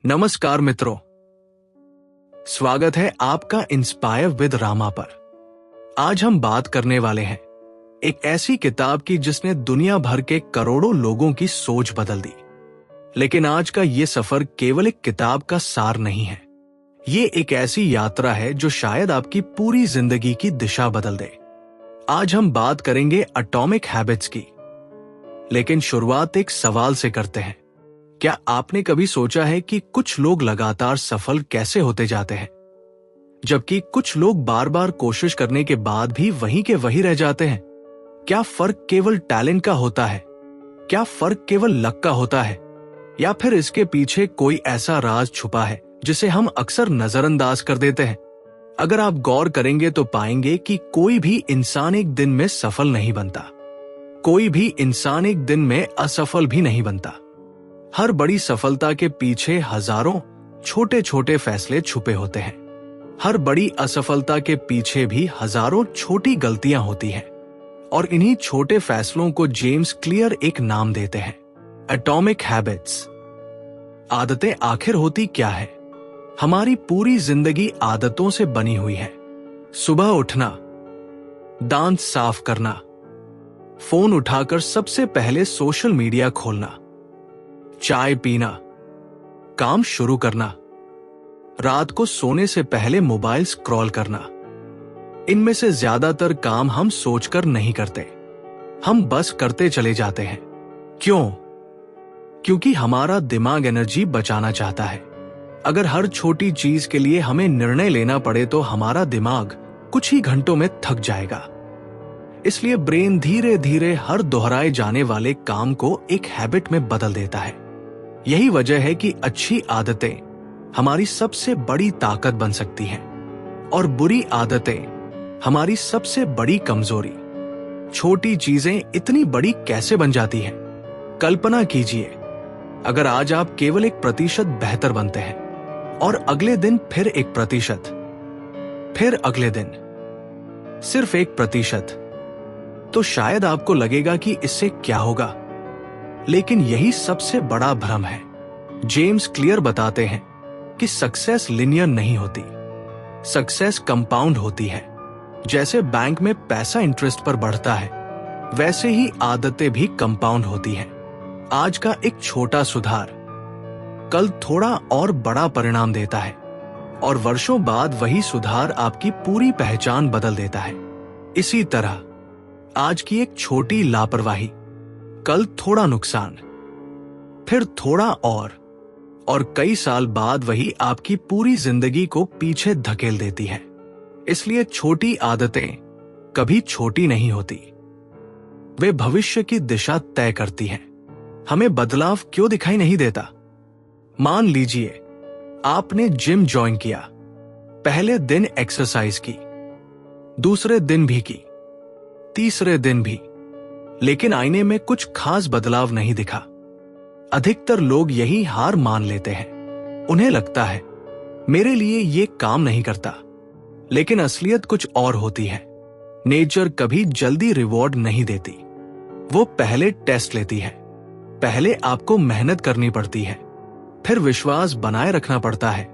नमस्कार मित्रों, स्वागत है आपका इंस्पायर विद रामा पर। आज हम बात करने वाले हैं एक ऐसी किताब की जिसने दुनिया भर के करोड़ों लोगों की सोच बदल दी। लेकिन आज का ये सफर केवल एक किताब का सार नहीं है, ये एक ऐसी यात्रा है जो शायद आपकी पूरी जिंदगी की दिशा बदल दे। आज हम बात करेंगे एटॉमिक हैबिट्स की। लेकिन शुरुआत एक सवाल से करते हैं। क्या आपने कभी सोचा है कि कुछ लोग लगातार सफल कैसे होते जाते हैं, जबकि कुछ लोग बार बार कोशिश करने के बाद भी वहीं के वहीं रह जाते हैं? क्या फर्क केवल टैलेंट का होता है? क्या फर्क केवल लक का होता है? या फिर इसके पीछे कोई ऐसा राज छुपा है जिसे हम अक्सर नजरअंदाज कर देते हैं? अगर आप गौर करेंगे तो पाएंगे कि कोई भी इंसान एक दिन में सफल नहीं बनता, कोई भी इंसान एक दिन में असफल भी नहीं बनता। हर बड़ी सफलता के पीछे हजारों छोटे छोटे फैसले छुपे होते हैं। हर बड़ी असफलता के पीछे भी हजारों छोटी गलतियां होती हैं। और इन्हीं छोटे फैसलों को जेम्स क्लियर एक नाम देते हैं, एटॉमिक हैबिट्स। आदतें आखिर होती क्या है? हमारी पूरी जिंदगी आदतों से बनी हुई है। सुबह उठना, दांत साफ करना, फोन उठाकर सबसे पहले सोशल मीडिया खोलना, चाय पीना, काम शुरू करना, रात को सोने से पहले मोबाइल स्क्रॉल करना। इनमें से ज्यादातर काम हम सोचकर नहीं करते, हम बस करते चले जाते हैं। क्यों? क्योंकि हमारा दिमाग एनर्जी बचाना चाहता है। अगर हर छोटी चीज के लिए हमें निर्णय लेना पड़े तो हमारा दिमाग कुछ ही घंटों में थक जाएगा। इसलिए ब्रेन धीरे धीरे हर दोहराए जाने वाले काम को एक हैबिट में बदल देता है। यही वजह है कि अच्छी आदतें हमारी सबसे बड़ी ताकत बन सकती हैं और बुरी आदतें हमारी सबसे बड़ी कमजोरी। छोटी चीजें इतनी बड़ी कैसे बन जाती हैं? कल्पना कीजिए, अगर आज आप केवल 1% बेहतर बनते हैं और अगले दिन फिर 1%, फिर अगले दिन सिर्फ 1%, तो शायद आपको लगेगा कि इससे क्या होगा। लेकिन यही सबसे बड़ा भ्रम है। जेम्स क्लियर बताते हैं कि सक्सेस लिनियर नहीं होती, सक्सेस कंपाउंड होती है। जैसे बैंक में पैसा इंटरेस्ट पर बढ़ता है, वैसे ही आदतें भी कंपाउंड होती हैं। आज का एक छोटा सुधार कल थोड़ा और बड़ा परिणाम देता है और वर्षों बाद वही सुधार आपकी पूरी पहचान बदल देता है। इसी तरह आज की एक छोटी लापरवाही कल थोड़ा नुकसान, फिर थोड़ा और कई साल बाद वही आपकी पूरी जिंदगी को पीछे धकेल देती है। इसलिए छोटी आदतें कभी छोटी नहीं होती, वे भविष्य की दिशा तय करती हैं। हमें बदलाव क्यों दिखाई नहीं देता? मान लीजिए आपने जिम ज्वाइन किया, पहले दिन एक्सरसाइज की, दूसरे दिन भी की, तीसरे दिन भी, लेकिन आईने में कुछ खास बदलाव नहीं दिखा। अधिकतर लोग यही हार मान लेते हैं। उन्हें लगता है मेरे लिए ये काम नहीं करता। लेकिन असलियत कुछ और होती है। नेचर कभी जल्दी रिवॉर्ड नहीं देती, वो पहले टेस्ट लेती है। पहले आपको मेहनत करनी पड़ती है, फिर विश्वास बनाए रखना पड़ता है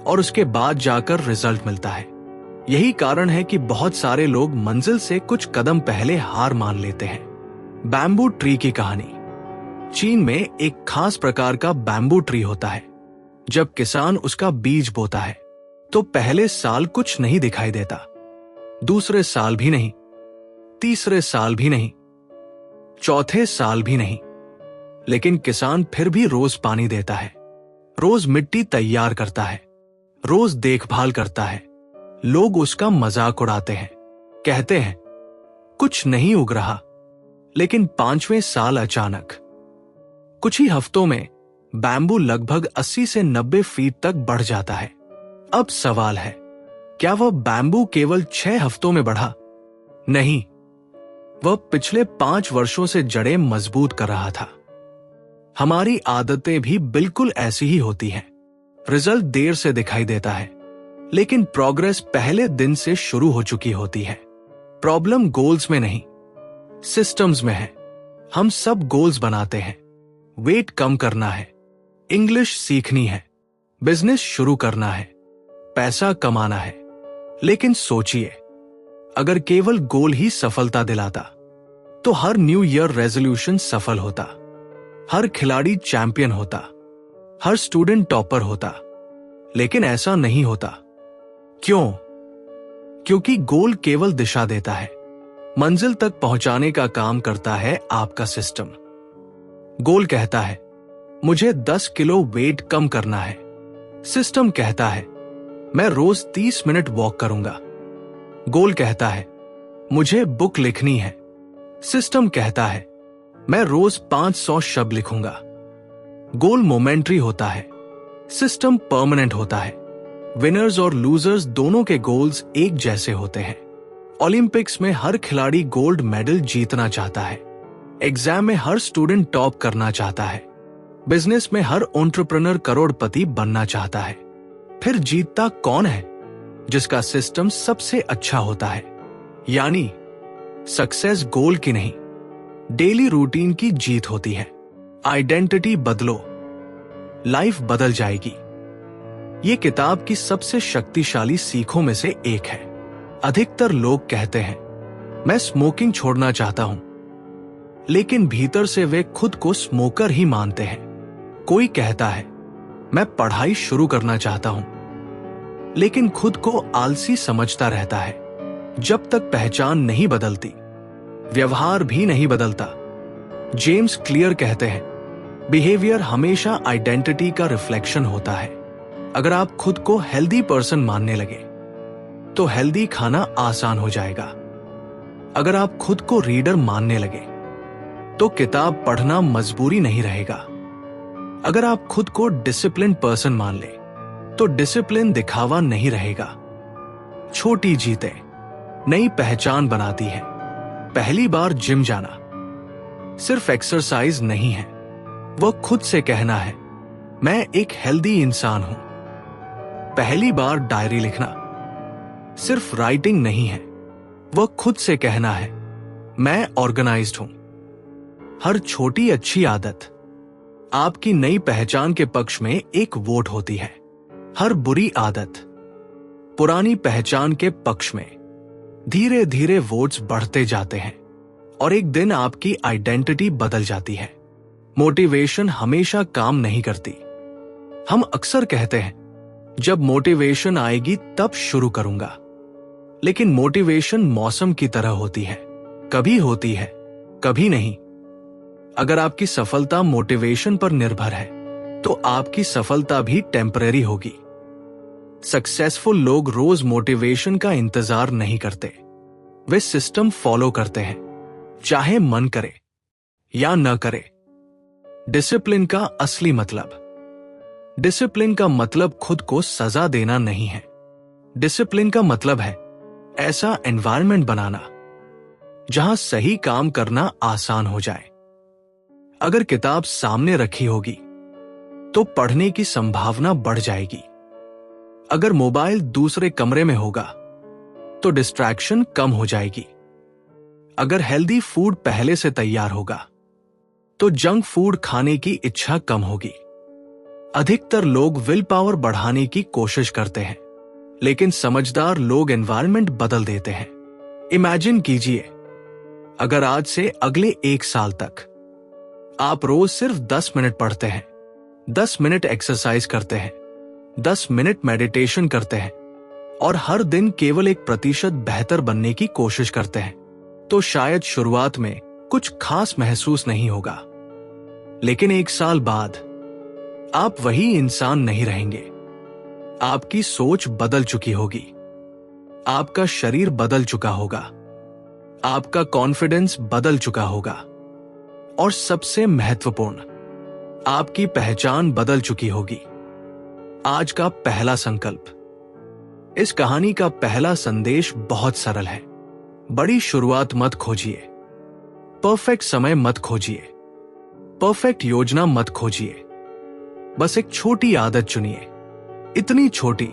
और उसके बाद जाकर रिजल्ट मिलता है। यही कारण है कि बहुत सारे लोग मंजिल से कुछ कदम पहले हार मान लेते हैं। बैम्बू ट्री की कहानी। चीन में एक खास प्रकार का बैम्बू ट्री होता है। जब किसान उसका बीज बोता है तो पहले साल कुछ नहीं दिखाई देता, दूसरे साल भी नहीं, तीसरे साल भी नहीं, चौथे साल भी नहीं। लेकिन किसान फिर भी रोज पानी देता है, रोज मिट्टी तैयार करता है, रोज देखभाल करता है। लोग उसका मजाक उड़ाते हैं, कहते हैं कुछ नहीं उग रहा। लेकिन 5वें साल अचानक कुछ ही हफ्तों में बैम्बू लगभग 80 से 90 फीट तक बढ़ जाता है। अब सवाल है, क्या वह बैम्बू केवल 6 हफ्तों में बढ़ा? नहीं, वह पिछले 5 वर्षों से जड़ें मजबूत कर रहा था। हमारी आदतें भी बिल्कुल ऐसी ही होती हैं। रिजल्ट देर से दिखाई देता है, लेकिन प्रोग्रेस पहले दिन से शुरू हो चुकी होती है। प्रॉब्लम गोल्स में नहीं, सिस्टम्स में है। हम सब गोल्स बनाते हैं, वेट कम करना है, इंग्लिश सीखनी है, बिजनेस शुरू करना है, पैसा कमाना है। लेकिन सोचिए, अगर केवल गोल ही सफलता दिलाता तो हर न्यू ईयर रेजोल्यूशन सफल होता, हर खिलाड़ी चैंपियन होता, हर स्टूडेंट टॉपर होता। लेकिन ऐसा नहीं होता। क्यों? क्योंकि गोल केवल दिशा देता है, मंजिल तक पहुंचाने का काम करता है आपका सिस्टम। गोल कहता है मुझे 10 किलो वेट कम करना है। सिस्टम कहता है मैं रोज 30 मिनट वॉक करूंगा। गोल कहता है मुझे बुक लिखनी है। सिस्टम कहता है मैं रोज 500 शब्द लिखूंगा। गोल मोमेंटरी होता है, सिस्टम परमानेंट होता है। विनर्स और लूजर्स दोनों के गोल्स एक जैसे होते हैं। ओलंपिक्स में हर खिलाड़ी गोल्ड मेडल जीतना चाहता है, एग्जाम में हर स्टूडेंट टॉप करना चाहता है, बिजनेस में हर एंटरप्रेन्योर करोड़पति बनना चाहता है। फिर जीतता कौन है? जिसका सिस्टम सबसे अच्छा होता है। यानी सक्सेस गोल की नहीं, डेली रूटीन की जीत होती है। आइडेंटिटी बदलो, लाइफ बदल जाएगी। ये किताब की सबसे शक्तिशाली सीखों में से एक है। अधिकतर लोग कहते हैं मैं स्मोकिंग छोड़ना चाहता हूं, लेकिन भीतर से वे खुद को स्मोकर ही मानते हैं। कोई कहता है मैं पढ़ाई शुरू करना चाहता हूं, लेकिन खुद को आलसी समझता रहता है। जब तक पहचान नहीं बदलती, व्यवहार भी नहीं बदलता। जेम्स क्लियर कहते हैं बिहेवियर हमेशा आइडेंटिटी का रिफ्लेक्शन होता है। अगर आप खुद को हेल्दी पर्सन मानने लगे तो हेल्दी खाना आसान हो जाएगा। अगर आप खुद को रीडर मानने लगे तो किताब पढ़ना मजबूरी नहीं रहेगा। अगर आप खुद को डिसिप्लिन पर्सन मान ले तो डिसिप्लिन दिखावा नहीं रहेगा। छोटी जीतें नई पहचान बनाती है। पहली बार जिम जाना सिर्फ एक्सरसाइज नहीं है, वह खुद से कहना है मैं एक हेल्दी इंसान हूं। पहली बार डायरी लिखना सिर्फ राइटिंग नहीं है, वह खुद से कहना है मैं ऑर्गेनाइज्ड हूं। हर छोटी अच्छी आदत आपकी नई पहचान के पक्ष में एक वोट होती है। हर बुरी आदत पुरानी पहचान के पक्ष में। धीरे धीरे वोट्स बढ़ते जाते हैं और एक दिन आपकी आइडेंटिटी बदल जाती है। मोटिवेशन हमेशा काम नहीं करती। हम अक्सर कहते हैं जब मोटिवेशन आएगी तब शुरू करूंगा, लेकिन मोटिवेशन मौसम की तरह होती है, कभी होती है, कभी नहीं। अगर आपकी सफलता मोटिवेशन पर निर्भर है तो आपकी सफलता भी टेम्परेरी होगी। सक्सेसफुल लोग रोज मोटिवेशन का इंतजार नहीं करते, वे सिस्टम फॉलो करते हैं, चाहे मन करे या न करे। डिसिप्लिन का असली मतलब, डिसिप्लिन का मतलब खुद को सजा देना नहीं है। डिसिप्लिन का मतलब है ऐसा एनवायरनमेंट बनाना जहां सही काम करना आसान हो जाए। अगर किताब सामने रखी होगी तो पढ़ने की संभावना बढ़ जाएगी। अगर मोबाइल दूसरे कमरे में होगा तो डिस्ट्रैक्शन कम हो जाएगी। अगर हेल्दी फूड पहले से तैयार होगा तो जंक फूड खाने की इच्छा कम होगी। अधिकतर लोग विल पावर बढ़ाने की कोशिश करते हैं, लेकिन समझदार लोग एनवायरनमेंट बदल देते हैं। इमेजिन कीजिए, अगर आज से अगले 1 साल तक आप रोज सिर्फ 10 मिनट पढ़ते हैं, 10 मिनट एक्सरसाइज करते हैं, 10 मिनट मेडिटेशन करते हैं और हर दिन केवल 1% बेहतर बनने की कोशिश करते हैं, तो शायद शुरुआत में कुछ खास महसूस नहीं होगा। लेकिन 1 साल बाद आप वही इंसान नहीं रहेंगे। आपकी सोच बदल चुकी होगी, आपका शरीर बदल चुका होगा, आपका कॉन्फिडेंस बदल चुका होगा और सबसे महत्वपूर्ण, आपकी पहचान बदल चुकी होगी। आज का पहला संकल्प। इस कहानी का पहला संदेश बहुत सरल है। बड़ी शुरुआत मत खोजिए, परफेक्ट समय मत खोजिए, परफेक्ट योजना मत खोजिए। बस एक छोटी आदत चुनिए, इतनी छोटी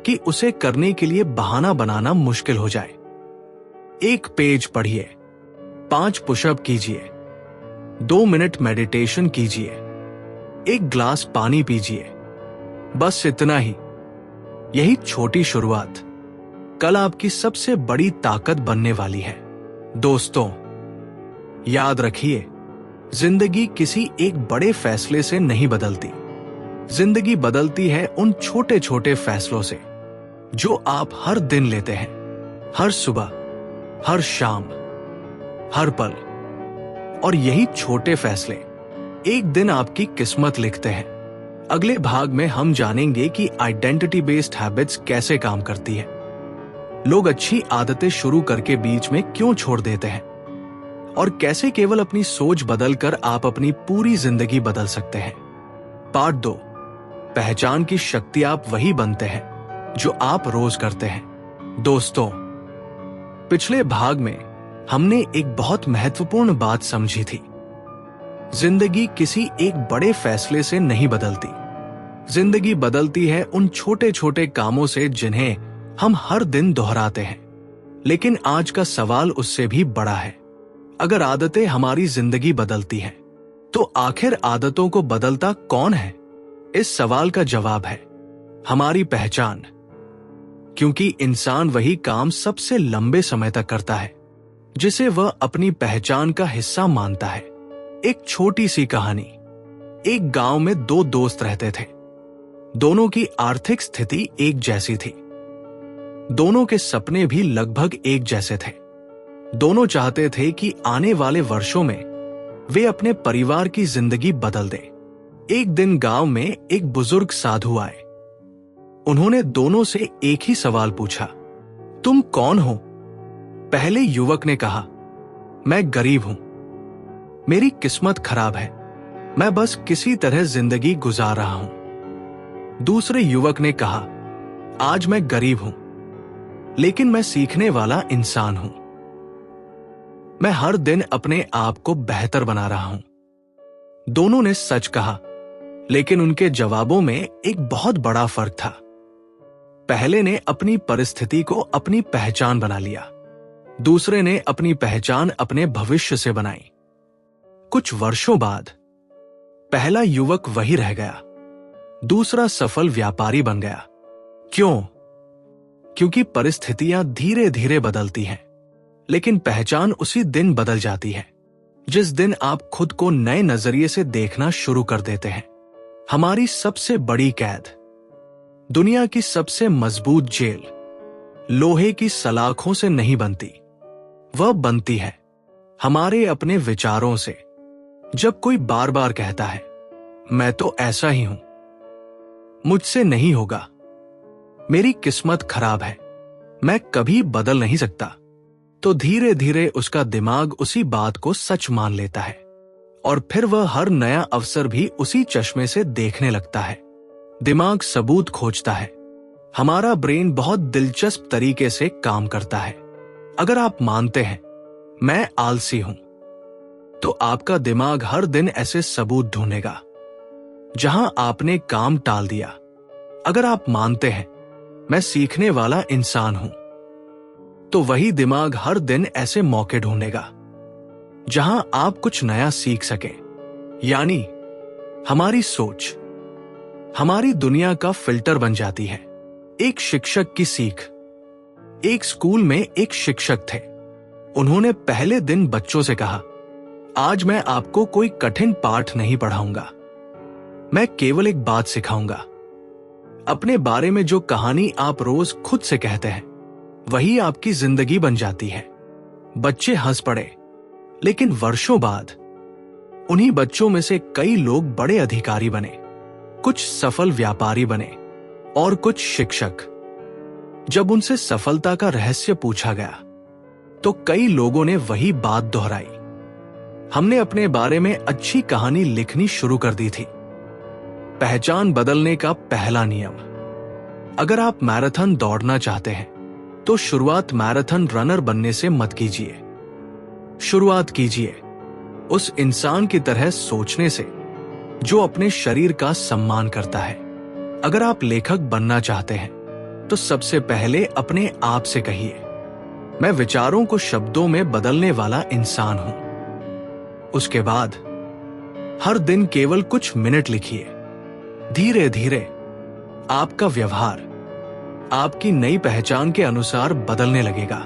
कि उसे करने के लिए बहाना बनाना मुश्किल हो जाए। 1 पेज पढ़िए, 5 पुशअप कीजिए, 2 मिनट मेडिटेशन कीजिए, 1 ग्लास पानी पीजिए, बस इतना ही। यही छोटी शुरुआत कल आपकी सबसे बड़ी ताकत बनने वाली है। दोस्तों, याद रखिए, जिंदगी किसी एक बड़े फैसले से नहीं बदलती। जिंदगी बदलती है उन छोटे छोटे फैसलों से जो आप हर दिन लेते हैं, हर सुबह, हर शाम, हर पल। और यही छोटे फैसले एक दिन आपकी किस्मत लिखते हैं। अगले भाग में हम जानेंगे कि आइडेंटिटी बेस्ड हैबिट्स कैसे काम करती है, लोग अच्छी आदतें शुरू करके बीच में क्यों छोड़ देते हैं, और कैसे केवल अपनी सोच बदलकर आप अपनी पूरी जिंदगी बदल सकते हैं। पार्ट 2, पहचान की शक्ति। आप वही बनते हैं जो आप रोज करते हैं। दोस्तों, पिछले भाग में हमने एक बहुत महत्वपूर्ण बात समझी थी। जिंदगी किसी एक बड़े फैसले से नहीं बदलती। जिंदगी बदलती है उन छोटे छोटे कामों से जिन्हें हम हर दिन दोहराते हैं। लेकिन आज का सवाल उससे भी बड़ा है। अगर आदतें हमारी जिंदगी बदलती हैं, तो आखिर आदतों को बदलता कौन है? इस सवाल का जवाब है हमारी पहचान। क्योंकि इंसान वही काम सबसे लंबे समय तक करता है जिसे वह अपनी पहचान का हिस्सा मानता है। एक छोटी सी कहानी। एक गांव में 2 दोस्त रहते थे। दोनों की आर्थिक स्थिति एक जैसी थी। दोनों के सपने भी लगभग एक जैसे थे। दोनों चाहते थे कि आने वाले वर्षों में वे अपने परिवार की जिंदगी बदल दें। एक दिन गांव में एक बुजुर्ग साधु आए। उन्होंने दोनों से एक ही सवाल पूछा, तुम कौन हो? पहले युवक ने कहा, मैं गरीब हूं, मेरी किस्मत खराब है, मैं बस किसी तरह जिंदगी गुजार रहा हूं। दूसरे युवक ने कहा, आज मैं गरीब हूं, लेकिन मैं सीखने वाला इंसान हूं। मैं हर दिन अपने आप को बेहतर बना रहा हूं। दोनों ने सच कहा, लेकिन उनके जवाबों में एक बहुत बड़ा फर्क था। पहले ने अपनी परिस्थिति को अपनी पहचान बना लिया, दूसरे ने अपनी पहचान अपने भविष्य से बनाई। कुछ वर्षों बाद पहला युवक वही रह गया, दूसरा सफल व्यापारी बन गया। क्यों? क्योंकि परिस्थितियां धीरे धीरे बदलती हैं, लेकिन पहचान उसी दिन बदल जाती है जिस दिन आप खुद को नए नजरिए से देखना शुरू कर देते हैं। हमारी सबसे बड़ी कैद, दुनिया की सबसे मजबूत जेल, लोहे की सलाखों से नहीं बनती, वह बनती है हमारे अपने विचारों से। जब कोई बार बार कहता है, मैं तो ऐसा ही हूं, मुझसे नहीं होगा, मेरी किस्मत खराब है, मैं कभी बदल नहीं सकता, तो धीरे धीरे उसका दिमाग उसी बात को सच मान लेता है और फिर वह हर नया अवसर भी उसी चश्मे से देखने लगता है। दिमाग सबूत खोजता है। हमारा ब्रेन बहुत दिलचस्प तरीके से काम करता है। अगर आप मानते हैं मैं आलसी हूं, तो आपका दिमाग हर दिन ऐसे सबूत ढूंढेगा जहां आपने काम टाल दिया। अगर आप मानते हैं मैं सीखने वाला इंसान हूं, तो वही दिमाग हर दिन ऐसे मौके ढूंढेगा जहां आप कुछ नया सीख सके। यानी हमारी सोच हमारी दुनिया का फिल्टर बन जाती है। एक शिक्षक की सीख। एक स्कूल में एक शिक्षक थे। उन्होंने पहले दिन बच्चों से कहा, आज मैं आपको कोई कठिन पाठ नहीं पढ़ाऊंगा, मैं केवल एक बात सिखाऊंगा। अपने बारे में जो कहानी आप रोज खुद से कहते हैं, वही आपकी जिंदगी बन जाती है। बच्चे हंस पड़े, लेकिन वर्षों बाद उन्हीं बच्चों में से कई लोग बड़े अधिकारी बने, कुछ सफल व्यापारी बने और कुछ शिक्षक। जब उनसे सफलता का रहस्य पूछा गया, तो कई लोगों ने वही बात दोहराई, हमने अपने बारे में अच्छी कहानी लिखनी शुरू कर दी थी। पहचान बदलने का पहला नियम। अगर आप मैराथन दौड़ना चाहते हैं, तो शुरुआत मैराथन रनर बनने से मत कीजिए। शुरुआत कीजिए उस इंसान की तरह सोचने से जो अपने शरीर का सम्मान करता है। अगर आप लेखक बनना चाहते हैं, तो सबसे पहले अपने आप से कहिए, मैं विचारों को शब्दों में बदलने वाला इंसान हूं। उसके बाद हर दिन केवल कुछ मिनट लिखिए। धीरे धीरे आपका व्यवहार आपकी नई पहचान के अनुसार बदलने लगेगा।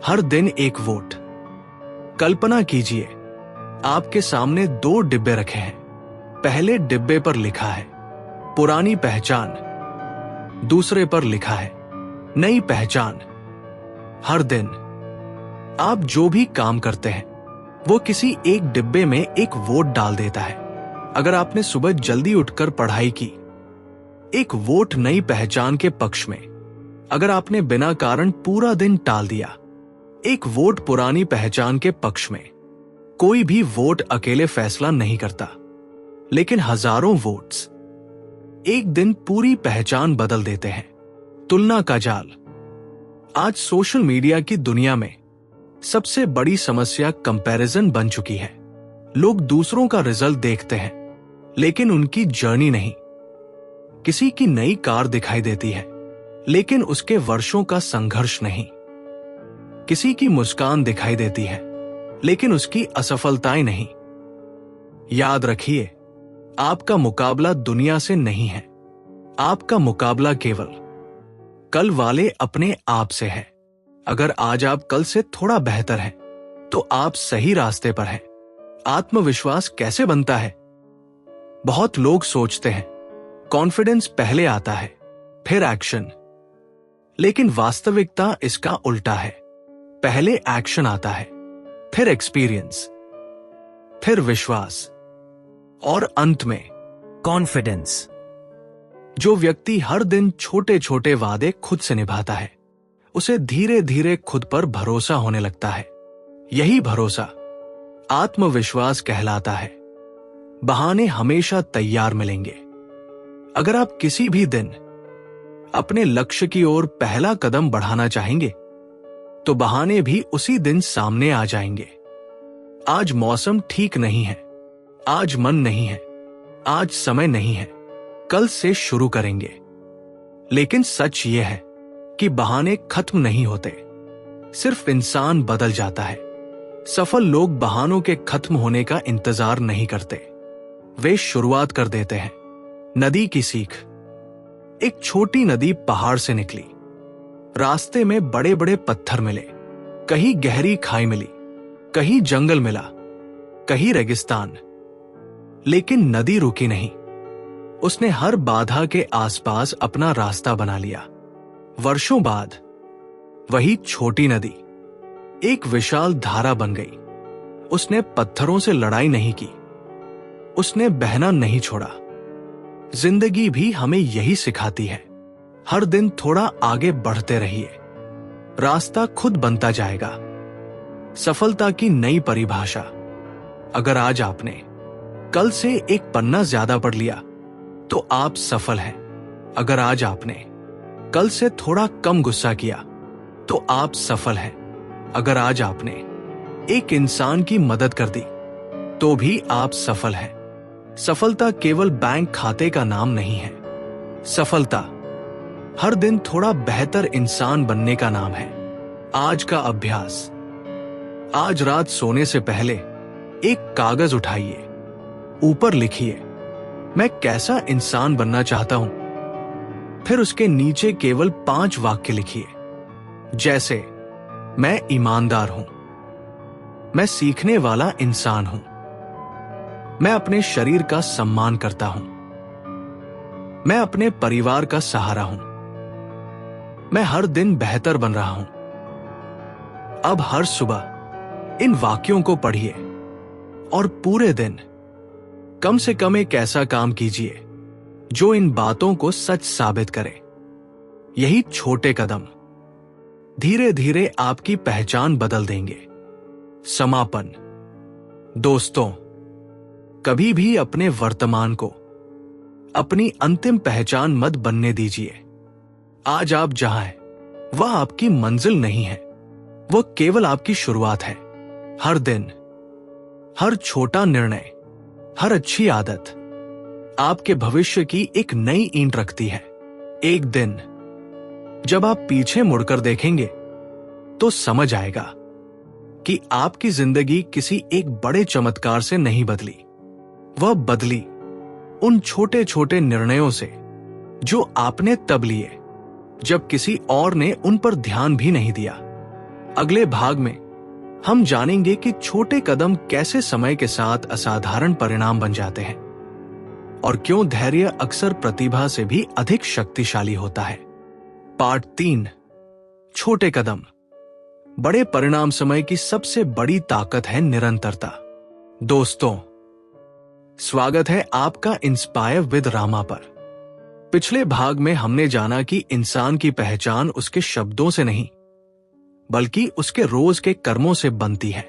हर दिन एक वोट। कल्पना कीजिए, आपके सामने 2 डिब्बे रखे हैं। पहले डिब्बे पर लिखा है पुरानी पहचान, दूसरे पर लिखा है नई पहचान। हर दिन आप जो भी काम करते हैं वो किसी एक डिब्बे में एक वोट डाल देता है। अगर आपने सुबह जल्दी उठकर पढ़ाई की, एक वोट नई पहचान के पक्ष में। अगर आपने बिना कारण पूरा दिन टाल दिया, एक वोट पुरानी पहचान के पक्ष में। कोई भी वोट अकेले फैसला नहीं करता, लेकिन हजारों वोट्स एक दिन पूरी पहचान बदल देते हैं। तुलना का जाल। आज सोशल मीडिया की दुनिया में सबसे बड़ी समस्या कंपैरिजन बन चुकी है। लोग दूसरों का रिजल्ट देखते हैं, लेकिन उनकी जर्नी नहीं। किसी की नई कार दिखाई देती है, लेकिन उसके वर्षों का संघर्ष नहीं। किसी की मुस्कान दिखाई देती है, लेकिन उसकी असफलताएं नहीं। याद रखिए, आपका मुकाबला दुनिया से नहीं है। आपका मुकाबला केवल कल वाले अपने आप से है। अगर आज आप कल से थोड़ा बेहतर हैं, तो आप सही रास्ते पर हैं। आत्मविश्वास कैसे बनता है? बहुत लोग सोचते हैं कॉन्फिडेंस पहले आता है, फिर एक्शन। लेकिन वास्तविकता इसका उल्टा है। पहले एक्शन आता है, फिर एक्सपीरियंस, फिर विश्वास, और अंत में कॉन्फिडेंस। जो व्यक्ति हर दिन छोटे छोटे वादे खुद से निभाता है, उसे धीरे धीरे खुद पर भरोसा होने लगता है। यही भरोसा आत्मविश्वास कहलाता है। बहाने हमेशा तैयार मिलेंगे। अगर आप किसी भी दिन अपने लक्ष्य की ओर पहला कदम बढ़ाना चाहेंगे, तो बहाने भी उसी दिन सामने आ जाएंगे। आज मौसम ठीक नहीं है, आज मन नहीं है, आज समय नहीं है, कल से शुरू करेंगे। लेकिन सच यह है कि बहाने खत्म नहीं होते, सिर्फ इंसान बदल जाता है। सफल लोग बहानों के खत्म होने का इंतजार नहीं करते, वे शुरुआत कर देते हैं। नदी की सीख। एक छोटी नदी पहाड़ से निकली। रास्ते में बड़े बड़े पत्थर मिले, कहीं गहरी खाई मिली, कहीं जंगल मिला, कहीं रेगिस्तान। लेकिन नदी रुकी नहीं। उसने हर बाधा के आसपास अपना रास्ता बना लिया। वर्षों बाद वही छोटी नदी एक विशाल धारा बन गई। उसने पत्थरों से लड़ाई नहीं की, उसने बहना नहीं छोड़ा। जिंदगी भी हमें यही सिखाती है। हर दिन थोड़ा आगे बढ़ते रहिए, रास्ता खुद बनता जाएगा। सफलता की नई परिभाषा। अगर आज आपने कल से एक पन्ना ज्यादा पढ़ लिया, तो आप सफल हैं। अगर आज आपने कल से थोड़ा कम गुस्सा किया, तो आप सफल हैं। अगर आज आपने एक इंसान की मदद कर दी, तो भी आप सफल हैं। सफलता केवल बैंक खाते का नाम नहीं है। सफलता हर दिन थोड़ा बेहतर इंसान बनने का नाम है। आज का अभ्यास। आज रात सोने से पहले एक कागज उठाइए, ऊपर लिखिए, मैं कैसा इंसान बनना चाहता हूं। फिर उसके नीचे केवल 5 वाक्य लिखिए, जैसे मैं ईमानदार हूं, मैं सीखने वाला इंसान हूं, मैं अपने शरीर का सम्मान करता हूं, मैं अपने परिवार का सहारा हूं, मैं हर दिन बेहतर बन रहा हूं। अब हर सुबह इन वाक्यों को पढ़िए और पूरे दिन कम से कम एक ऐसा काम कीजिए जो इन बातों को सच साबित करे। यही छोटे कदम धीरे धीरे आपकी पहचान बदल देंगे। समापन। दोस्तों, कभी भी अपने वर्तमान को अपनी अंतिम पहचान मत बनने दीजिए। आज आप जहां हैं, वह आपकी मंजिल नहीं है, वह केवल आपकी शुरुआत है। हर दिन, हर छोटा निर्णय, हर अच्छी आदत आपके भविष्य की एक नई ईंट रखती है। एक दिन जब आप पीछे मुड़कर देखेंगे, तो समझ आएगा कि आपकी जिंदगी किसी एक बड़े चमत्कार से नहीं बदली। वह बदली उन छोटे छोटे निर्णयों से जो आपने तब लिए जब किसी और ने उन पर ध्यान भी नहीं दिया। अगले भाग में हम जानेंगे कि छोटे कदम कैसे समय के साथ असाधारण परिणाम बन जाते हैं और क्यों धैर्य अक्सर प्रतिभा से भी अधिक शक्तिशाली होता है। पार्ट 3, छोटे कदम। बड़े परिणाम। समय की सबसे बड़ी ताकत है निरंतरता। दोस्तों, स्वागत है आपका इंस्पायर विद रामा पर। पिछले भाग में हमने जाना कि इंसान की पहचान उसके शब्दों से नहीं बल्कि उसके रोज के कर्मों से बनती है।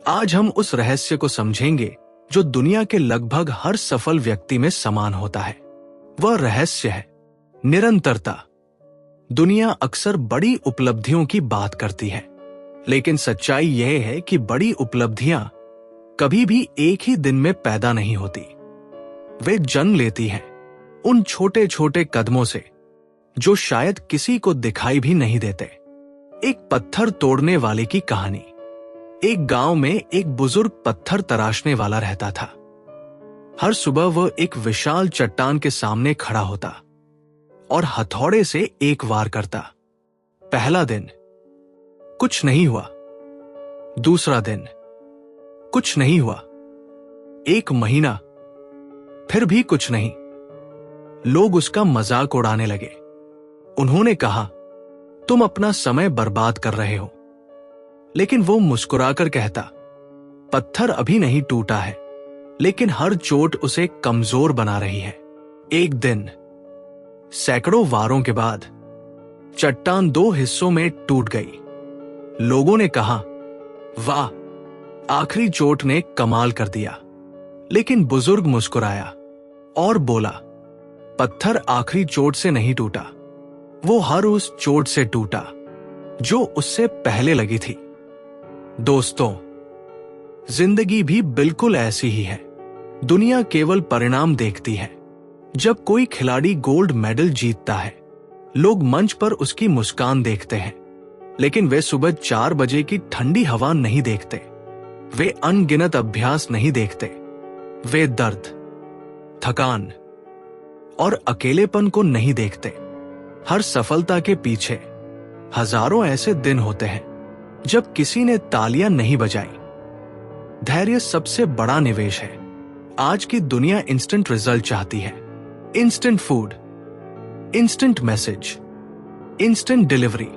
आज हम उस रहस्य को समझेंगे जो दुनिया के लगभग हर सफल व्यक्ति में समान होता है। वह रहस्य है निरंतरता। दुनिया अक्सर बड़ी उपलब्धियों की बात करती है, लेकिन सच्चाई यह है कि बड़ी उपलब्धियां कभी भी एक ही दिन में पैदा नहीं होती। वे जन्म लेती हैं उन छोटे छोटे कदमों से जो शायद किसी को दिखाई भी नहीं देते। एक पत्थर तोड़ने वाले की कहानी। एक गांव में एक बुजुर्ग पत्थर तराशने वाला रहता था। हर सुबह वह एक विशाल चट्टान के सामने खड़ा होता और हथौड़े से एक वार करता। पहला दिन कुछ नहीं हुआ, दूसरा दिन कुछ नहीं हुआ, एक महीना, फिर भी कुछ नहीं। लोग उसका मजाक उड़ाने लगे। उन्होंने कहा, तुम अपना समय बर्बाद कर रहे हो। लेकिन वो मुस्कुराकर कहता, पत्थर अभी नहीं टूटा है, लेकिन हर चोट उसे कमजोर बना रही है। एक दिन सैकड़ों वारों के बाद चट्टान 2 हिस्सों में टूट गई। लोगों ने कहा, वाह, आखिरी चोट ने कमाल कर दिया। लेकिन बुजुर्ग मुस्कुराया और बोला, पत्थर आखिरी चोट से नहीं टूटा, वो हर उस चोट से टूटा जो उससे पहले लगी थी। दोस्तों, जिंदगी भी बिल्कुल ऐसी ही है। दुनिया केवल परिणाम देखती है। जब कोई खिलाड़ी गोल्ड मेडल जीतता है, लोग मंच पर उसकी मुस्कान देखते हैं, लेकिन वे सुबह 4 बजे की ठंडी हवा नहीं देखते। वे अनगिनत अभ्यास नहीं देखते। वे दर्द, थकान और अकेलेपन को नहीं देखते। हर सफलता के पीछे हजारों ऐसे दिन होते हैं जब किसी ने तालियां नहीं बजाई। धैर्य सबसे बड़ा निवेश है। आज की दुनिया इंस्टेंट रिजल्ट चाहती है। Instant food, instant message, instant delivery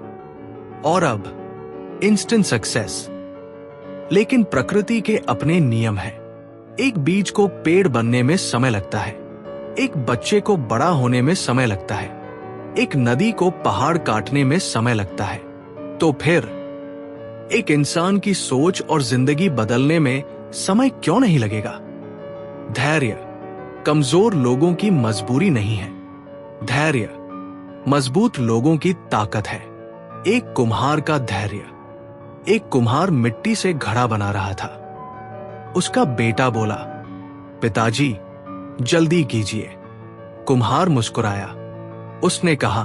और अब इंस्टेंट सक्सेस। लेकिन प्रकृति के अपने नियम हैं। एक बीज को पेड़ बनने में समय लगता है, एक बच्चे को बड़ा होने में समय लगता है, एक नदी को पहाड़ काटने में समय लगता है। तो फिर एक इंसान की सोच और जिंदगी बदलने में समय क्यों नहीं लगेगा? धैर्य कमजोर लोगों की मजबूरी नहीं है। धैर्य मजबूत लोगों की ताकत है। एक कुम्हार का धैर्य। एक कुम्हार मिट्टी से घड़ा बना रहा था। उसका बेटा बोला, पिताजी जल्दी कीजिए। कुम्हार मुस्कुराया। उसने कहा,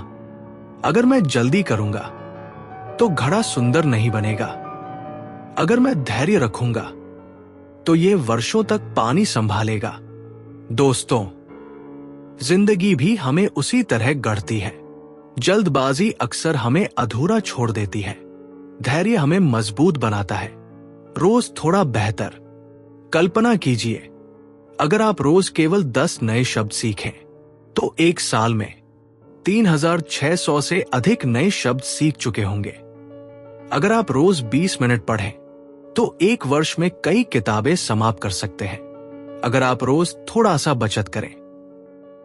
अगर मैं जल्दी करूंगा तो घड़ा सुंदर नहीं बनेगा। अगर मैं धैर्य रखूंगा तो ये वर्षों तक पानी संभालेगा। दोस्तों, जिंदगी भी हमें उसी तरह गढ़ती है। जल्दबाजी अक्सर हमें अधूरा छोड़ देती है। धैर्य हमें मजबूत बनाता है। रोज थोड़ा बेहतर। कल्पना कीजिए, अगर आप रोज केवल 10 नए शब्द सीखें तो 1 साल में 3600 से अधिक नए शब्द सीख चुके होंगे। अगर आप रोज 20 मिनट पढ़ें तो 1 वर्ष में कई किताबें समाप्त कर सकते हैं। अगर आप रोज थोड़ा सा बचत करें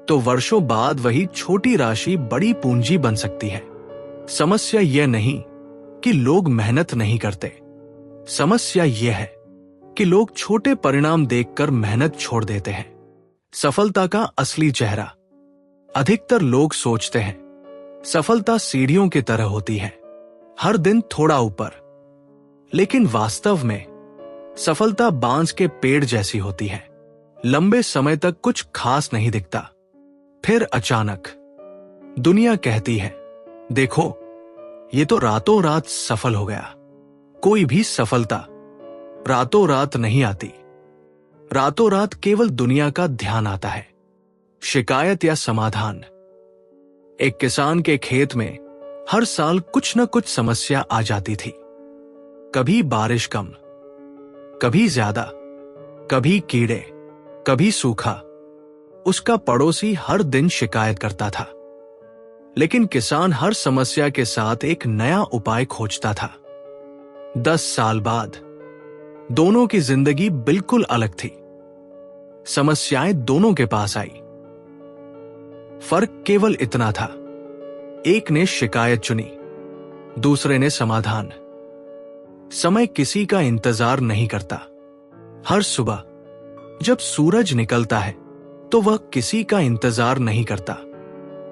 तो वर्षों बाद वही छोटी राशि बड़ी पूंजी बन सकती है। समस्या यह नहीं कि लोग मेहनत नहीं करते। समस्या यह है कि लोग छोटे परिणाम देखकर मेहनत छोड़ देते हैं। सफलता का असली चेहरा। अधिकतर लोग सोचते हैं सफलता सीढ़ियों की तरह होती है, हर दिन थोड़ा ऊपर। लेकिन वास्तव में सफलता बांस के पेड़ जैसी होती है। लंबे समय तक कुछ खास नहीं दिखता, फिर अचानक दुनिया कहती है, देखो ये तो रातों रात सफल हो गया। कोई भी सफलता रातों रात नहीं आती। रातों रात केवल दुनिया का ध्यान आता है, शिकायत या समाधान, एक किसान के खेत में हर साल कुछ न कुछ समस्या आ जाती थी। कभी बारिश कम, कभी ज्यादा, कभी कीड़े, कभी सूखा। उसका पड़ोसी हर दिन शिकायत करता था, लेकिन किसान हर समस्या के साथ एक नया उपाय खोजता था। 10 साल बाद दोनों की जिंदगी बिल्कुल अलग थी। समस्याएं दोनों के पास आई। फर्क केवल इतना था, एक ने शिकायत चुनी, दूसरे ने समाधान। समय किसी का इंतजार नहीं करता। हर सुबह जब सूरज निकलता है तो वह किसी का इंतजार नहीं करता।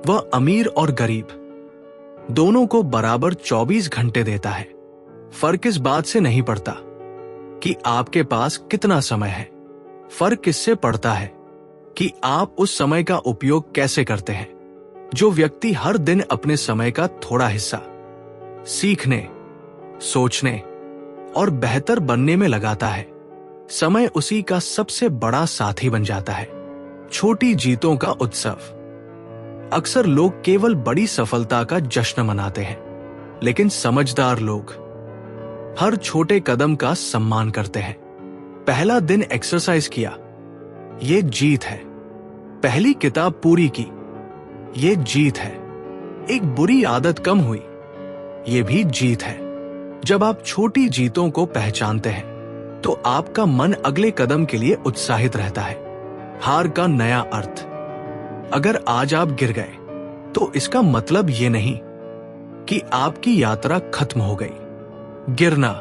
वह अमीर और गरीब दोनों को बराबर 24 घंटे देता है। फर्क इस बात से नहीं पड़ता कि आपके पास कितना समय है। फर्क इससे पड़ता है कि आप उस समय का उपयोग कैसे करते हैं। जो व्यक्ति हर दिन अपने समय का थोड़ा हिस्सा सीखने, सोचने और बेहतर बनने में लगाता है, समय उसी का सबसे बड़ा साथी बन जाता है। छोटी जीतों का उत्सव। अक्सर लोग केवल बड़ी सफलता का जश्न मनाते हैं, लेकिन समझदार लोग हर छोटे कदम का सम्मान करते हैं। पहला दिन एक्सरसाइज किया, ये जीत है। पहली किताब पूरी की, ये जीत है। एक बुरी आदत कम हुई, ये भी जीत है। जब आप छोटी जीतों को पहचानते हैं तो आपका मन अगले कदम के लिए उत्साहित रहता है। हार का नया अर्थ। अगर आज आप गिर गए तो इसका मतलब ये नहीं कि आपकी यात्रा खत्म हो गई। गिरना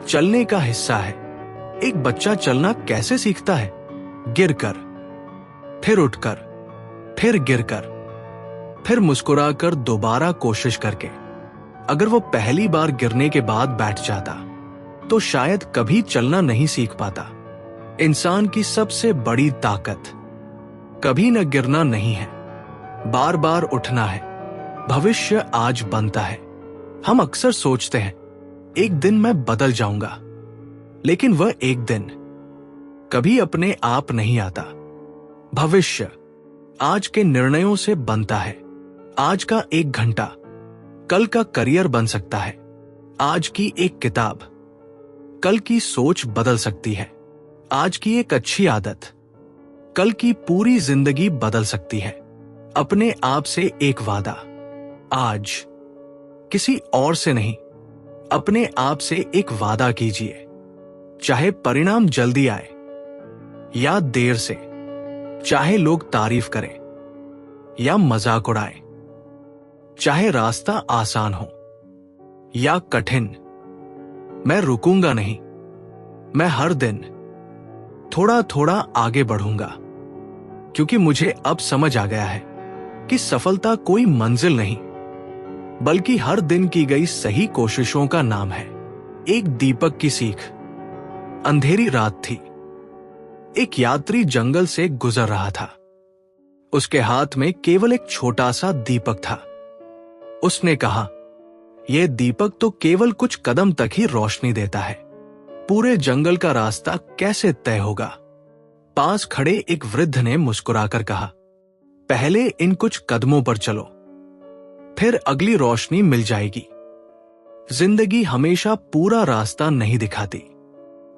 चलने का हिस्सा है। एक बच्चा चलना कैसे सीखता है? गिरकर, फिर उठकर, फिर गिरकर, फिर मुस्कुराकर दोबारा कोशिश करके। अगर वो पहली बार गिरने के बाद बैठ जाता तो शायद कभी चलना नहीं सीख पाता। इंसान की सबसे बड़ी ताकत कभी न गिरना नहीं है, बार बार उठना है। भविष्य आज बनता है। हम अक्सर सोचते हैं एक दिन मैं बदल जाऊंगा, लेकिन वह एक दिन कभी अपने आप नहीं आता। भविष्य आज के निर्णयों से बनता है। आज का 1 घंटा कल का करियर बन सकता है। आज की एक किताब कल की सोच बदल सकती है। आज की एक अच्छी आदत कल की पूरी जिंदगी बदल सकती है। अपने आप से एक वादा, आज किसी और से नहीं, अपने आप से एक वादा कीजिए। चाहे परिणाम जल्दी आए या देर से, चाहे लोग तारीफ करें या मजाक उड़ाएं, चाहे रास्ता आसान हो या कठिन, मैं रुकूंगा नहीं। मैं हर दिन थोड़ा थोड़ा आगे बढ़ूंगा, क्योंकि मुझे अब समझ आ गया है कि सफलता कोई मंजिल नहीं, बल्कि हर दिन की गई सही कोशिशों का नाम है। एक दीपक की सीख। अंधेरी रात थी। एक यात्री जंगल से गुजर रहा था। उसके हाथ में केवल एक छोटा सा दीपक था। उसने कहा, यह दीपक तो केवल कुछ कदम तक ही रोशनी देता है, पूरे जंगल का रास्ता कैसे तय होगा? पास खड़े एक वृद्ध ने मुस्कुराकर कहा, पहले इन कुछ कदमों पर चलो, फिर अगली रोशनी मिल जाएगी। जिंदगी हमेशा पूरा रास्ता नहीं दिखाती,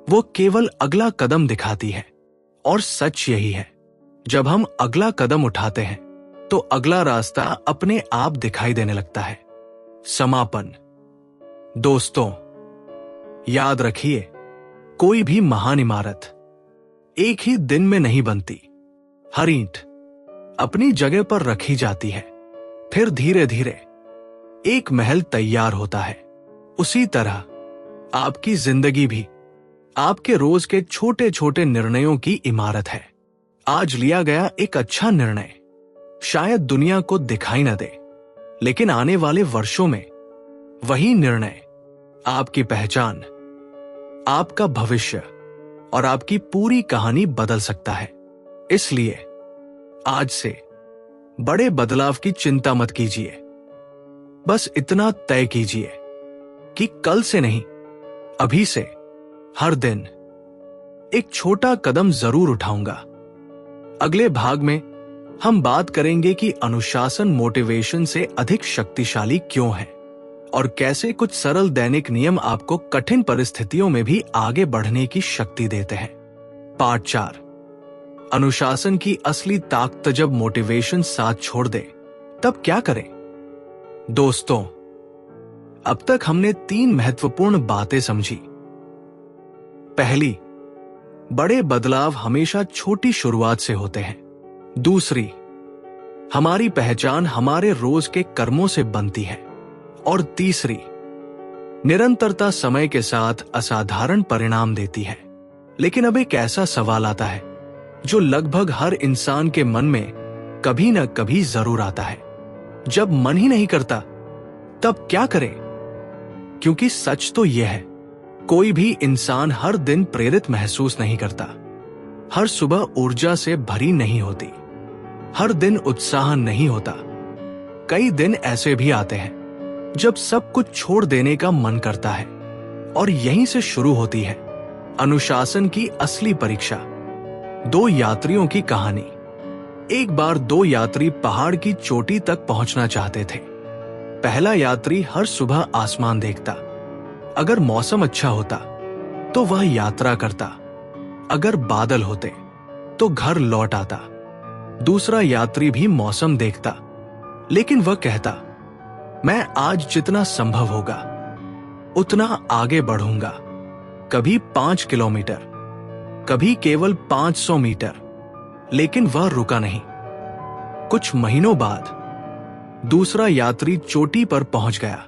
वो केवल अगला कदम दिखाती है। और सच यही है, जब हम अगला कदम उठाते हैं तो अगला रास्ता अपने आप दिखाई देने लगता है। समापन। दोस्तों, याद रखिए, कोई भी महान इमारत एक ही दिन में नहीं बनती। हर ईंट अपनी जगह पर रखी जाती है, फिर धीरे धीरे एक महल तैयार होता है। उसी तरह आपकी जिंदगी भी आपके रोज के छोटे छोटे निर्णयों की इमारत है। आज लिया गया एक अच्छा निर्णय शायद दुनिया को दिखाई न दे, लेकिन आने वाले वर्षों में वही निर्णय आपकी पहचान, आपका भविष्य और आपकी पूरी कहानी बदल सकता है। इसलिए आज से बड़े बदलाव की चिंता मत कीजिए। बस इतना तय कीजिए कि कल से नहीं, अभी से हर दिन एक छोटा कदम जरूर उठाऊंगा। अगले भाग में हम बात करेंगे कि अनुशासन मोटिवेशन से अधिक शक्तिशाली क्यों है और कैसे कुछ सरल दैनिक नियम आपको कठिन परिस्थितियों में भी आगे बढ़ने की शक्ति देते हैं। पार्ट 4, अनुशासन की असली ताकत। जब मोटिवेशन साथ छोड़ दे तब क्या करें? दोस्तों, अब तक हमने 3 महत्वपूर्ण बातें समझी। पहली, बड़े बदलाव हमेशा छोटी शुरुआत से होते हैं। दूसरी, हमारी पहचान हमारे रोज के कर्मों से बनती है। और तीसरी, निरंतरता समय के साथ असाधारण परिणाम देती है। लेकिन अब एक ऐसा सवाल आता है जो लगभग हर इंसान के मन में कभी न कभी जरूर आता है। जब मन ही नहीं करता तब क्या करें? क्योंकि सच तो यह है, कोई भी इंसान हर दिन प्रेरित महसूस नहीं करता, हर सुबह ऊर्जा से भरी नहीं होती, हर दिन उत्साह नहीं होता। कई दिन ऐसे भी आते हैं जब सब कुछ छोड़ देने का मन करता है। और यहीं से शुरू होती है अनुशासन की असली परीक्षा। 2 यात्रियों की कहानी। एक बार 2 यात्री पहाड़ की चोटी तक पहुंचना चाहते थे। पहला यात्री हर सुबह आसमान देखता। अगर मौसम अच्छा होता तो वह यात्रा करता, अगर बादल होते तो घर लौट आता। दूसरा यात्री भी मौसम देखता, लेकिन वह कहता, मैं आज जितना संभव होगा उतना आगे बढ़ूंगा। कभी 5 किलोमीटर, कभी केवल 500 मीटर, लेकिन वह रुका नहीं। कुछ महीनों बाद दूसरा यात्री चोटी पर पहुंच गया।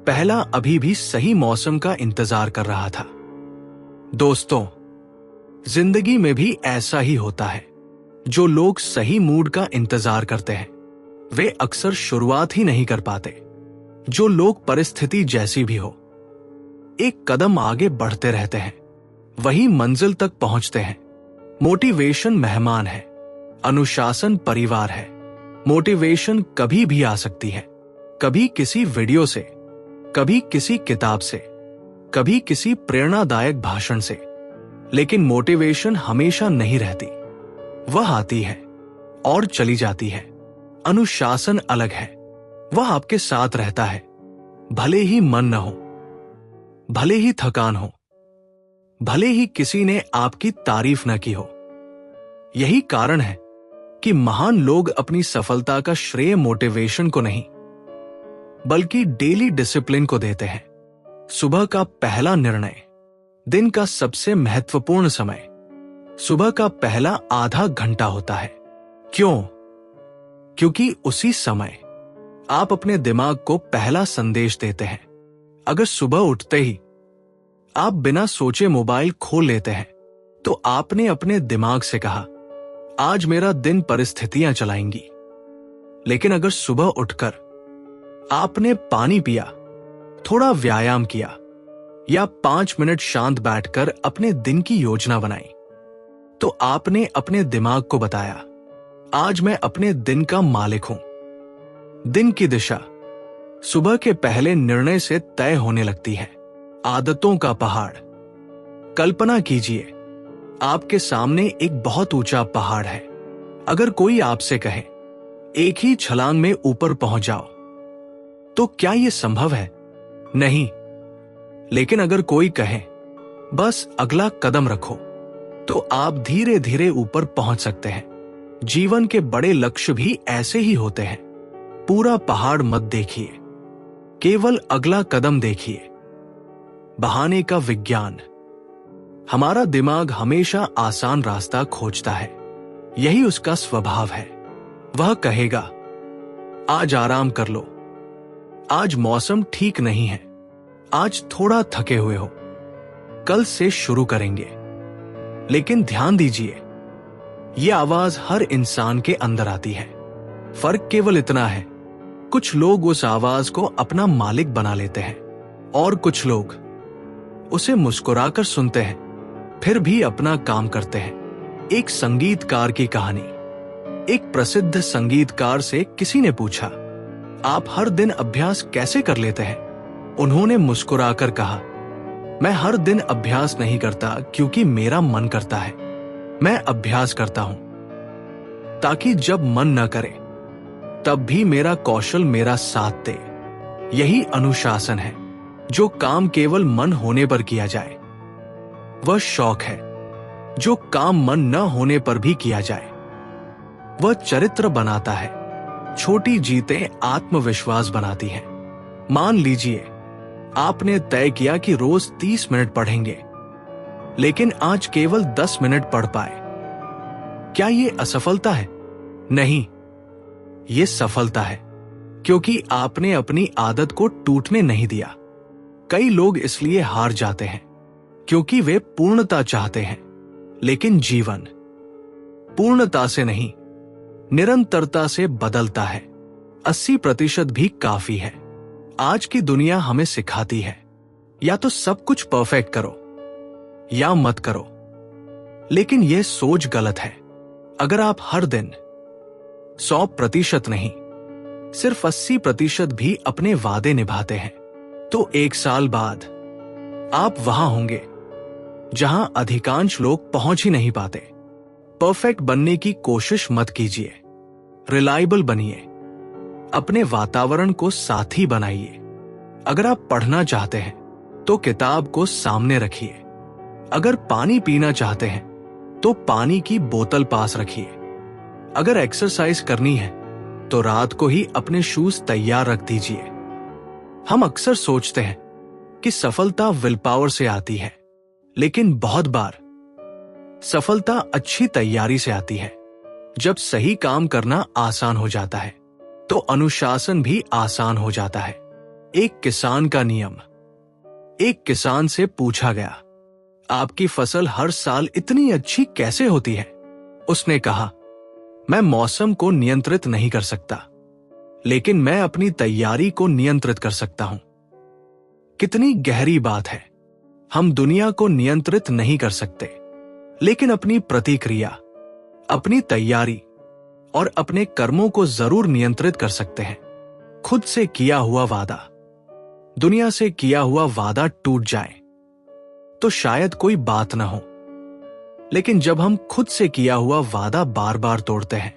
पहला अभी भी सही मौसम का इंतजार कर रहा था। दोस्तों, जिंदगी में भी ऐसा ही होता है। जो लोग सही मूड का इंतजार करते हैं वे अक्सर शुरुआत ही नहीं कर पाते। जो लोग परिस्थिति जैसी भी हो एक कदम आगे बढ़ते रहते हैं, वही मंजिल तक पहुंचते हैं। मोटिवेशन मेहमान है, अनुशासन परिवार है। मोटिवेशन कभी भी आ सकती है, कभी किसी वीडियो से, कभी किसी किताब से, कभी किसी प्रेरणादायक भाषण से। लेकिन मोटिवेशन हमेशा नहीं रहती, वह आती है और चली जाती है। अनुशासन अलग है, वह आपके साथ रहता है, भले ही मन न हो, भले ही थकान हो, भले ही किसी ने आपकी तारीफ न की हो। यही कारण है कि महान लोग अपनी सफलता का श्रेय मोटिवेशन को नहीं बल्कि डेली डिसिप्लिन को देते हैं। सुबह का पहला निर्णय, दिन का सबसे महत्वपूर्ण समय, सुबह का पहला आधा घंटा होता है। क्यों? क्योंकि उसी समय आप अपने दिमाग को पहला संदेश देते हैं। अगर सुबह उठते ही आप बिना सोचे मोबाइल खोल लेते हैं तो आपने अपने दिमाग से कहा, आज मेरा दिन परिस्थितियां चलाएंगी। लेकिन अगर सुबह उठकर आपने पानी पिया, थोड़ा व्यायाम किया या 5 मिनट शांत बैठकर अपने दिन की योजना बनाई, तो आपने अपने दिमाग को बताया, आज मैं अपने दिन का मालिक हूं। दिन की दिशा सुबह के पहले निर्णय से तय होने लगती है। आदतों का पहाड़। कल्पना कीजिए, आपके सामने एक बहुत ऊंचा पहाड़ है। अगर कोई आपसे कहे, एक ही छलांग में ऊपर पहुंच जाओ, तो क्या यह संभव है? नहीं। लेकिन अगर कोई कहे, बस अगला कदम रखो, तो आप धीरे धीरे ऊपर पहुंच सकते हैं। जीवन के बड़े लक्ष्य भी ऐसे ही होते हैं। पूरा पहाड़ मत देखिए, केवल अगला कदम देखिए। बहाने का विज्ञान। हमारा दिमाग हमेशा आसान रास्ता खोजता है, यही उसका स्वभाव है। वह कहेगा, आज आराम कर लो, आज मौसम ठीक नहीं है, आज थोड़ा थके हुए हो, कल से शुरू करेंगे। लेकिन ध्यान दीजिए, यह आवाज हर इंसान के अंदर आती है। फर्क केवल इतना है, कुछ लोग उस आवाज को अपना मालिक बना लेते हैं और कुछ लोग उसे मुस्कुराकर सुनते हैं, फिर भी अपना काम करते हैं। एक संगीतकार की कहानी। एक प्रसिद्ध संगीतकार से किसी ने पूछा, आप हर दिन अभ्यास कैसे कर लेते हैं? उन्होंने मुस्कुराकर कहा, मैं हर दिन अभ्यास नहीं करता क्योंकि मेरा मन करता है, मैं अभ्यास करता हूं ताकि जब मन न करे तब भी मेरा कौशल मेरा साथ दे। यही अनुशासन है। जो काम केवल मन होने पर किया जाए वह शौक है। जो काम मन न होने पर भी किया जाए वह चरित्र बनाता है। छोटी जीतें आत्मविश्वास बनाती हैं। मान लीजिए आपने तय किया कि रोज 30 मिनट पढ़ेंगे, लेकिन आज केवल 10 मिनट पढ़ पाए। क्या यह असफलता है? नहीं, यह सफलता है, क्योंकि आपने अपनी आदत को टूटने नहीं दिया। कई लोग इसलिए हार जाते हैं क्योंकि वे पूर्णता चाहते हैं, लेकिन जीवन पूर्णता से नहीं, निरंतरता से बदलता है। 80% भी काफी है। आज की दुनिया हमें सिखाती है या तो सब कुछ परफेक्ट करो या मत करो, लेकिन यह सोच गलत है। अगर आप हर दिन 100% नहीं, सिर्फ 80% भी अपने वादे निभाते हैं, तो 1 साल बाद आप वहां होंगे जहां अधिकांश लोग पहुंच ही नहीं पाते। परफेक्ट बनने की कोशिश मत कीजिए, रिलायबल बनिए। अपने वातावरण को साथी बनाइए। अगर आप पढ़ना चाहते हैं तो किताब को सामने रखिए। अगर पानी पीना चाहते हैं तो पानी की बोतल पास रखिए। अगर एक्सरसाइज करनी है तो रात को ही अपने शूज तैयार रख दीजिए। हम अक्सर सोचते हैं कि सफलता विल पावर से आती है, लेकिन बहुत बार सफलता अच्छी तैयारी से आती है। जब सही काम करना आसान हो जाता है तो अनुशासन भी आसान हो जाता है। एक किसान का नियम। एक किसान से पूछा गया, आपकी फसल हर साल इतनी अच्छी कैसे होती है? उसने कहा, मैं मौसम को नियंत्रित नहीं कर सकता, लेकिन मैं अपनी तैयारी को नियंत्रित कर सकता हूं। कितनी गहरी बात है। हम दुनिया को नियंत्रित नहीं कर सकते, लेकिन अपनी प्रतिक्रिया, अपनी तैयारी और अपने कर्मों को जरूर नियंत्रित कर सकते हैं। खुद से किया हुआ वादा, दुनिया से किया हुआ वादा टूट जाए तो शायद कोई बात ना हो, लेकिन जब हम खुद से किया हुआ वादा बार बार तोड़ते हैं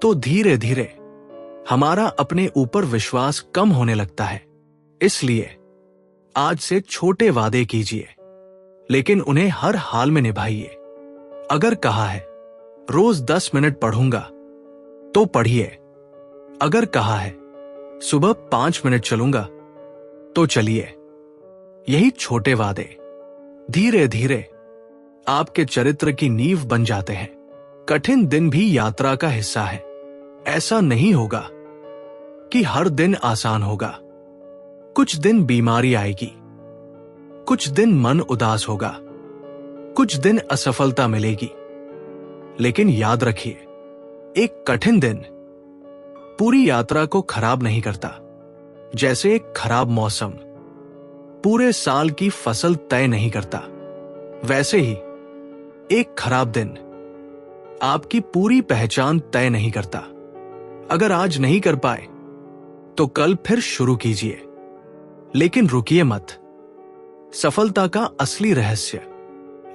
तो धीरे धीरे हमारा अपने ऊपर विश्वास कम होने लगता है। इसलिए आज से छोटे वादे कीजिए, लेकिन उन्हें हर हाल में निभाइए। अगर कहा है रोज 10 मिनट पढ़ूंगा तो पढ़िए। अगर कहा है सुबह 5 मिनट चलूंगा तो चलिए। यही छोटे वादे धीरे धीरे आपके चरित्र की नींव बन जाते हैं। कठिन दिन भी यात्रा का हिस्सा है। ऐसा नहीं होगा कि हर दिन आसान होगा। कुछ दिन बीमारी आएगी, कुछ दिन मन उदास होगा, कुछ दिन असफलता मिलेगी, लेकिन याद रखिए, एक कठिन दिन पूरी यात्रा को खराब नहीं करता। जैसे एक खराब मौसम पूरे साल की फसल तय नहीं करता, वैसे ही एक खराब दिन आपकी पूरी पहचान तय नहीं करता। अगर आज नहीं कर पाए तो कल फिर शुरू कीजिए, लेकिन रुकिए मत। सफलता का असली रहस्य।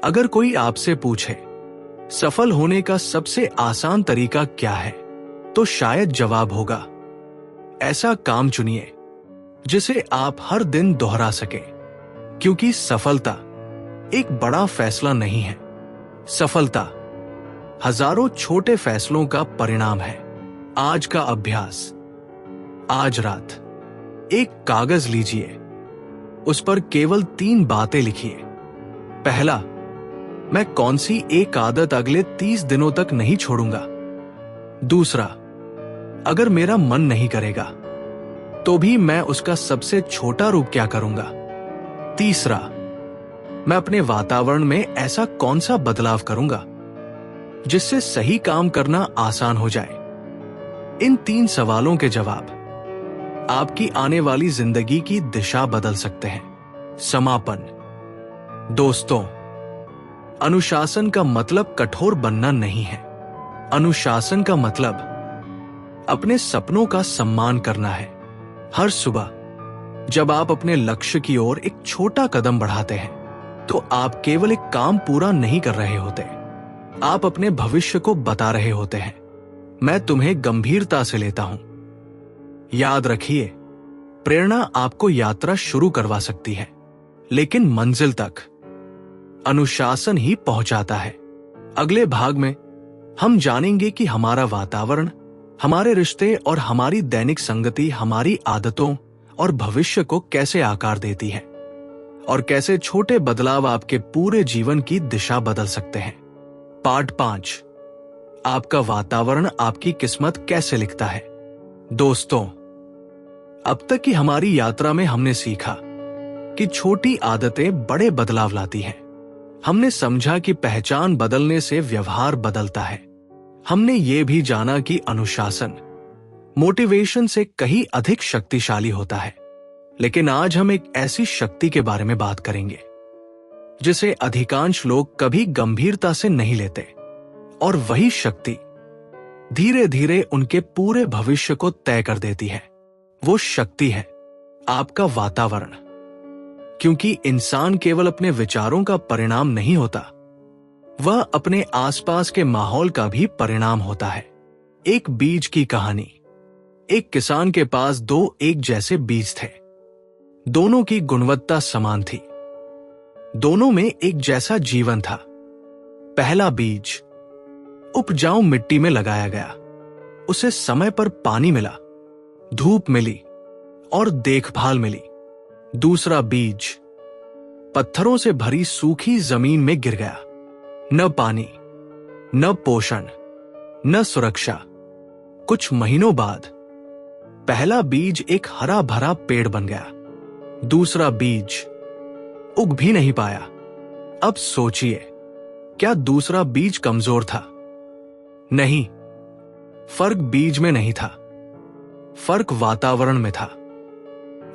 अगर कोई आपसे पूछे सफल होने का सबसे आसान तरीका क्या है, तो शायद जवाब होगा, ऐसा काम चुनिए जिसे आप हर दिन दोहरा सके। क्योंकि सफलता एक बड़ा फैसला नहीं है, सफलता हजारों छोटे फैसलों का परिणाम है। आज का अभ्यास। आज रात एक कागज लीजिए, उस पर केवल 3 बातें लिखिए। पहला, मैं कौन सी एक आदत अगले 30 दिनों तक नहीं छोड़ूंगा। दूसरा, अगर मेरा मन नहीं करेगा तो भी मैं उसका सबसे छोटा रूप क्या करूंगा। तीसरा, मैं अपने वातावरण में ऐसा कौन सा बदलाव करूंगा जिससे सही काम करना आसान हो जाए। इन 3 सवालों के जवाब आपकी आने वाली जिंदगी की दिशा बदल सकते हैं। समापन। दोस्तों, अनुशासन का मतलब कठोर बनना नहीं है। अनुशासन का मतलब अपने सपनों का सम्मान करना है। हर सुबह जब आप अपने लक्ष्य की ओर एक छोटा कदम बढ़ाते हैं, तो आप केवल एक काम पूरा नहीं कर रहे होते, आप अपने भविष्य को बता रहे होते हैं। मैं तुम्हें गंभीरता से लेता हूं। याद रखिए, प्रेरणा आपको यात्रा शुरू करवा सकती है, लेकिन मंजिल तक अनुशासन ही पहुंचाता है। अगले भाग में हम जानेंगे कि हमारा वातावरण, हमारे रिश्ते और हमारी दैनिक संगति हमारी आदतों और भविष्य को कैसे आकार देती है, और कैसे छोटे बदलाव आपके पूरे जीवन की दिशा बदल सकते हैं। पार्ट 5, आपका वातावरण आपकी किस्मत कैसे लिखता है। दोस्तों, अब तक की हमारी यात्रा में हमने सीखा कि छोटी आदतें बड़े बदलाव लाती हैं। हमने समझा कि पहचान बदलने से व्यवहार बदलता है। हमने ये भी जाना कि अनुशासन मोटिवेशन से कहीं अधिक शक्तिशाली होता है। लेकिन आज हम एक ऐसी शक्ति के बारे में बात करेंगे जिसे अधिकांश लोग कभी गंभीरता से नहीं लेते, और वही शक्ति धीरे धीरे उनके पूरे भविष्य को तय कर देती है। वो शक्ति है आपका वातावरण, क्योंकि इंसान केवल अपने विचारों का परिणाम नहीं होता, वह अपने आसपास के माहौल का भी परिणाम होता है। एक बीज की कहानी। एक किसान के पास 2 एक जैसे बीज थे। दोनों की गुणवत्ता समान थी। दोनों में एक जैसा जीवन था। पहला बीज उपजाऊ मिट्टी में लगाया गया। उसे समय पर पानी मिला, धूप मिली और देखभाल मिली। दूसरा बीज पत्थरों से भरी सूखी जमीन में गिर गया। न पानी, न पोषण, न सुरक्षा। कुछ महीनों बाद पहला बीज एक हरा भरा पेड़ बन गया। दूसरा बीज उग भी नहीं पाया। अब सोचिए, क्या दूसरा बीज कमजोर था? नहीं, फर्क बीज में नहीं था, फर्क वातावरण में था।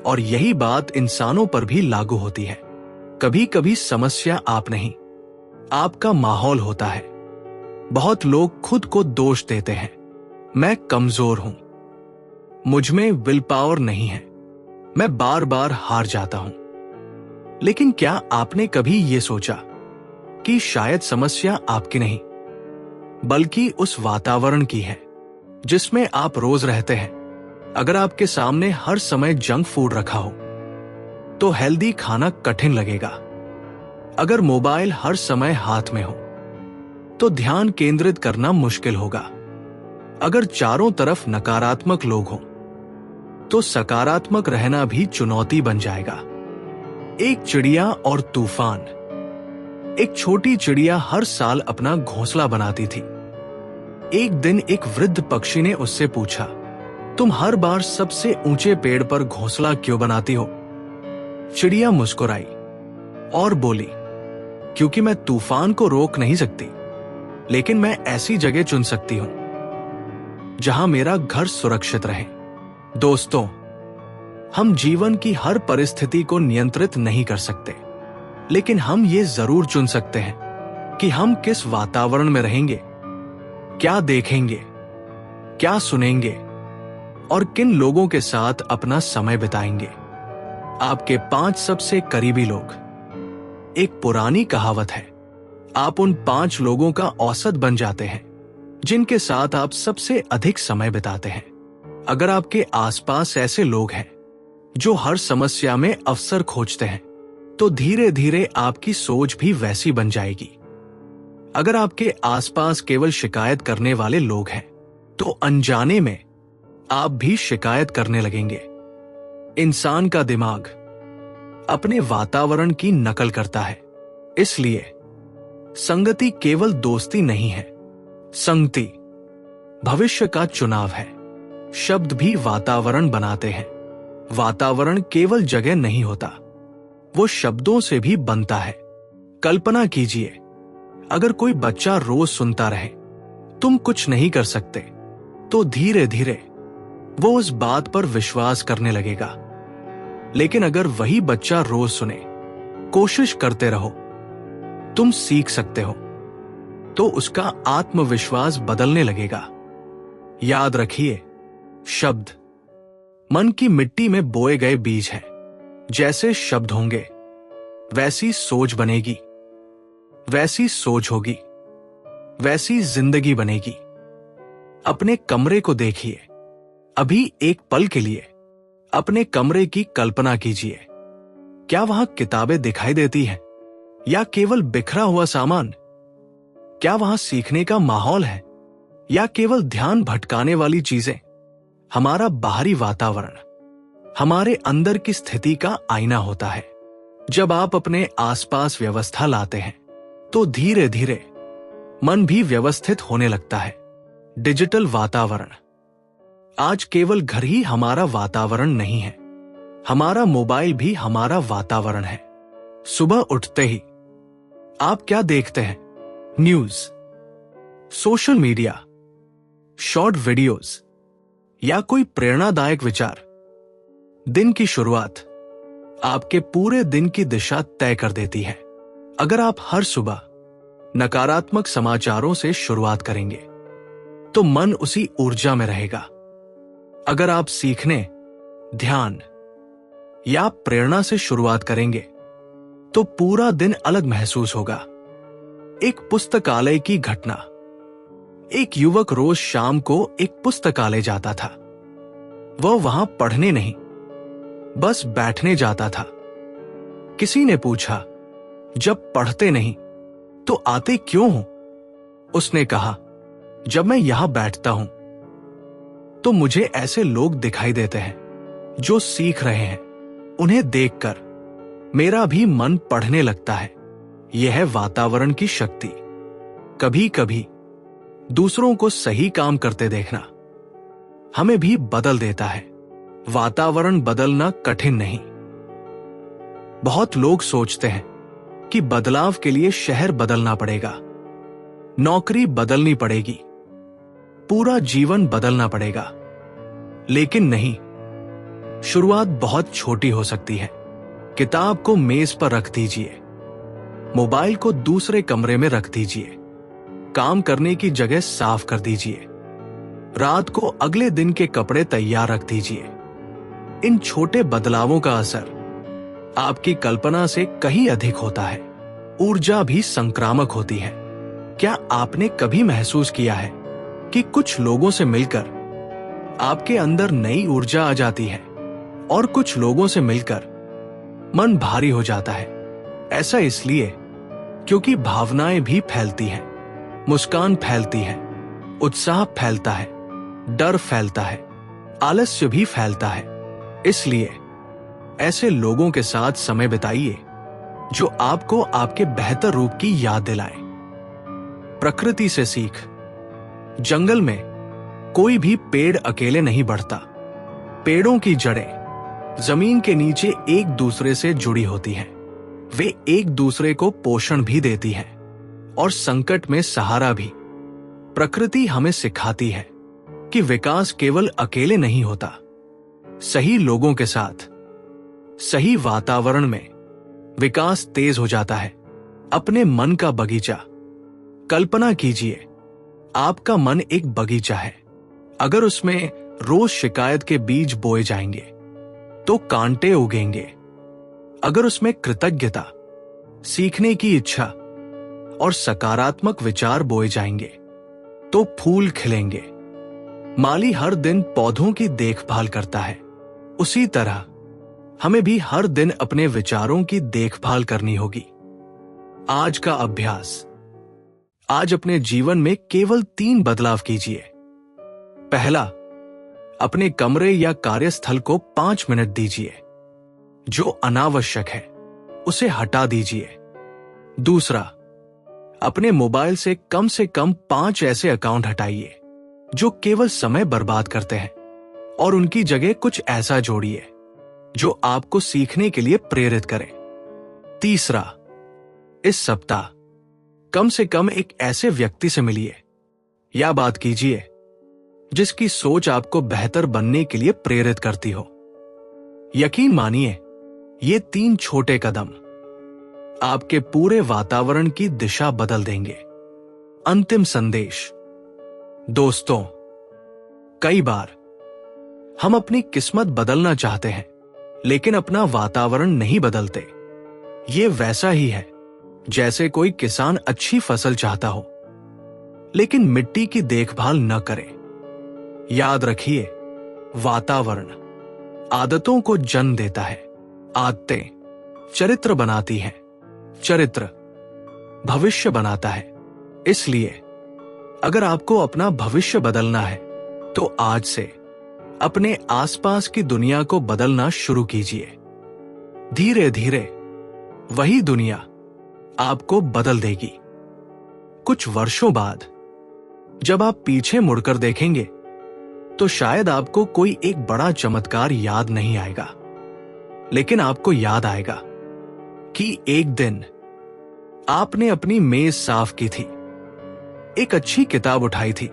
और यही बात इंसानों पर भी लागू होती है। कभी कभी समस्या आप नहीं, आपका माहौल होता है। बहुत लोग खुद को दोष देते हैं, मैं कमजोर हूं, मुझ में विल पावर नहीं है, मैं बार बार हार जाता हूं। लेकिन क्या आपने कभी यह सोचा कि शायद समस्या आपकी नहीं, बल्कि उस वातावरण की है जिसमें आप रोज रहते हैं? अगर आपके सामने हर समय जंक फूड रखा हो तो हेल्दी खाना कठिन लगेगा। अगर मोबाइल हर समय हाथ में हो तो ध्यान केंद्रित करना मुश्किल होगा। अगर चारों तरफ नकारात्मक लोग हों तो सकारात्मक रहना भी चुनौती बन जाएगा। एक चिड़िया और तूफान। एक छोटी चिड़िया हर साल अपना घोंसला बनाती थी। एक दिन एक वृद्ध पक्षी ने उससे पूछा, तुम हर बार सबसे ऊंचे पेड़ पर घोंसला क्यों बनाती हो? चिड़िया मुस्कुराई और बोली, क्योंकि मैं तूफान को रोक नहीं सकती, लेकिन मैं ऐसी जगह चुन सकती हूं जहां मेरा घर सुरक्षित रहे। दोस्तों, हम जीवन की हर परिस्थिति को नियंत्रित नहीं कर सकते, लेकिन हम ये जरूर चुन सकते हैं कि हम किस वातावरण में रहेंगे, क्या देखेंगे, क्या सुनेंगे और किन लोगों के साथ अपना समय बिताएंगे। आपके 5 सबसे करीबी लोग। एक पुरानी कहावत है, आप उन 5 लोगों का औसत बन जाते हैं जिनके साथ आप सबसे अधिक समय बिताते हैं। अगर आपके आसपास ऐसे लोग हैं जो हर समस्या में अवसर खोजते हैं, तो धीरे धीरे आपकी सोच भी वैसी बन जाएगी। अगर आपके आसपास केवल शिकायत करने वाले लोग हैं, तो अनजाने में आप भी शिकायत करने लगेंगे। इंसान का दिमाग अपने वातावरण की नकल करता है, इसलिए संगति केवल दोस्ती नहीं है, संगति भविष्य का चुनाव है। शब्द भी वातावरण बनाते हैं। वातावरण केवल जगह नहीं होता, वो शब्दों से भी बनता है। कल्पना कीजिए, अगर कोई बच्चा रोज सुनता रहे, तुम कुछ नहीं कर सकते, तो धीरे धीरे वो उस बात पर विश्वास करने लगेगा। लेकिन अगर वही बच्चा रोज सुने, कोशिश करते रहो, तुम सीख सकते हो, तो उसका आत्मविश्वास बदलने लगेगा। याद रखिए, शब्द मन की मिट्टी में बोए गए बीज हैं। जैसे शब्द होंगे, वैसी सोच बनेगी, वैसी सोच होगी, वैसी जिंदगी बनेगी। अपने कमरे को देखिए। अभी एक पल के लिए अपने कमरे की कल्पना कीजिए। क्या वहां किताबें दिखाई देती हैं या केवल बिखरा हुआ सामान? क्या वहां सीखने का माहौल है या केवल ध्यान भटकाने वाली चीजें? हमारा बाहरी वातावरण हमारे अंदर की स्थिति का आईना होता है। जब आप अपने आसपास व्यवस्था लाते हैं तो धीरे धीरे मन भी व्यवस्थित होने लगता है। डिजिटल वातावरण। आज केवल घर ही हमारा वातावरण नहीं है, हमारा मोबाइल भी हमारा वातावरण है। सुबह उठते ही आप क्या देखते हैं? News, social media, short videos या कोई प्रेरणादायक विचार। दिन की शुरुआत आपके पूरे दिन की दिशा तय कर देती है। अगर आप हर सुबह नकारात्मक समाचारों से शुरुआत करेंगे तो मन उसी ऊर्जा में रहेगा। अगर आप सीखने, ध्यान या प्रेरणा से शुरुआत करेंगे तो पूरा दिन अलग महसूस होगा। एक पुस्तकालय की घटना। एक युवक रोज शाम को एक पुस्तकालय जाता था। वह वहां पढ़ने नहीं, बस बैठने जाता था। किसी ने पूछा, जब पढ़ते नहीं तो आते क्यों हो? उसने कहा, जब मैं यहां बैठता हूं तो मुझे ऐसे लोग दिखाई देते हैं जो सीख रहे हैं। उन्हें देखकर मेरा भी मन पढ़ने लगता है। यह है वातावरण की शक्ति। कभी कभी दूसरों को सही काम करते देखना हमें भी बदल देता है। वातावरण बदलना कठिन नहीं। बहुत लोग सोचते हैं कि बदलाव के लिए शहर बदलना पड़ेगा, नौकरी बदलनी पड़ेगी, पूरा जीवन बदलना पड़ेगा। लेकिन नहीं, शुरुआत बहुत छोटी हो सकती है। किताब को मेज पर रख दीजिए, मोबाइल को दूसरे कमरे में रख दीजिए, काम करने की जगह साफ कर दीजिए, रात को अगले दिन के कपड़े तैयार रख दीजिए। इन छोटे बदलावों का असर आपकी कल्पना से कहीं अधिक होता है। ऊर्जा भी संक्रामक होती है। क्या आपने कभी महसूस किया है कि कुछ लोगों से मिलकर आपके अंदर नई ऊर्जा आ जाती है और कुछ लोगों से मिलकर मन भारी हो जाता है? ऐसा इसलिए क्योंकि भावनाएं भी फैलती हैं। मुस्कान फैलती है, उत्साह फैलता है, डर फैलता है, आलस्य भी फैलता है। इसलिए ऐसे लोगों के साथ समय बिताइए जो आपको आपके बेहतर रूप की याद दिलाए। प्रकृति से सीख। जंगल में कोई भी पेड़ अकेले नहीं बढ़ता। पेड़ों की जड़ें जमीन के नीचे एक दूसरे से जुड़ी होती हैं। वे एक दूसरे को पोषण भी देती हैं और संकट में सहारा भी। प्रकृति हमें सिखाती है कि विकास केवल अकेले नहीं होता। सही लोगों के साथ, सही वातावरण में विकास तेज हो जाता है। अपने मन का बगीचा। कल्पना कीजिए, आपका मन एक बगीचा है। अगर उसमें रोज शिकायत के बीज बोए जाएंगे तो कांटे उगेंगे। अगर उसमें कृतज्ञता, सीखने की इच्छा और सकारात्मक विचार बोए जाएंगे तो फूल खिलेंगे। माली हर दिन पौधों की देखभाल करता है, उसी तरह हमें भी हर दिन अपने विचारों की देखभाल करनी होगी। आज का अभ्यास। आज अपने जीवन में केवल 3 बदलाव कीजिए। पहला, अपने कमरे या कार्यस्थल को 5 मिनट दीजिए। जो अनावश्यक है उसे हटा दीजिए। दूसरा, अपने मोबाइल से कम 5 ऐसे अकाउंट हटाइए जो केवल समय बर्बाद करते हैं और उनकी जगह कुछ ऐसा जोड़िए जो आपको सीखने के लिए प्रेरित करे। तीसरा, इस सप्ताह कम से कम एक ऐसे व्यक्ति से मिलिए या बात कीजिए जिसकी सोच आपको बेहतर बनने के लिए प्रेरित करती हो। यकीन मानिए, ये 3 छोटे कदम आपके पूरे वातावरण की दिशा बदल देंगे। अंतिम संदेश। दोस्तों, कई बार हम अपनी किस्मत बदलना चाहते हैं लेकिन अपना वातावरण नहीं बदलते। ये वैसा ही है जैसे कोई किसान अच्छी फसल चाहता हो लेकिन मिट्टी की देखभाल न करे। याद रखिए, वातावरण आदतों को जन्म देता है, आदतें चरित्र बनाती हैं, चरित्र भविष्य बनाता है। इसलिए अगर आपको अपना भविष्य बदलना है तो आज से अपने आसपास की दुनिया को बदलना शुरू कीजिए। धीरे धीरे वही दुनिया आपको बदल देगी। कुछ वर्षों बाद जब आप पीछे मुड़कर देखेंगे तो शायद आपको कोई एक बड़ा चमत्कार याद नहीं आएगा, लेकिन आपको याद आएगा कि एक दिन आपने अपनी मेज साफ की थी, एक अच्छी किताब उठाई थी,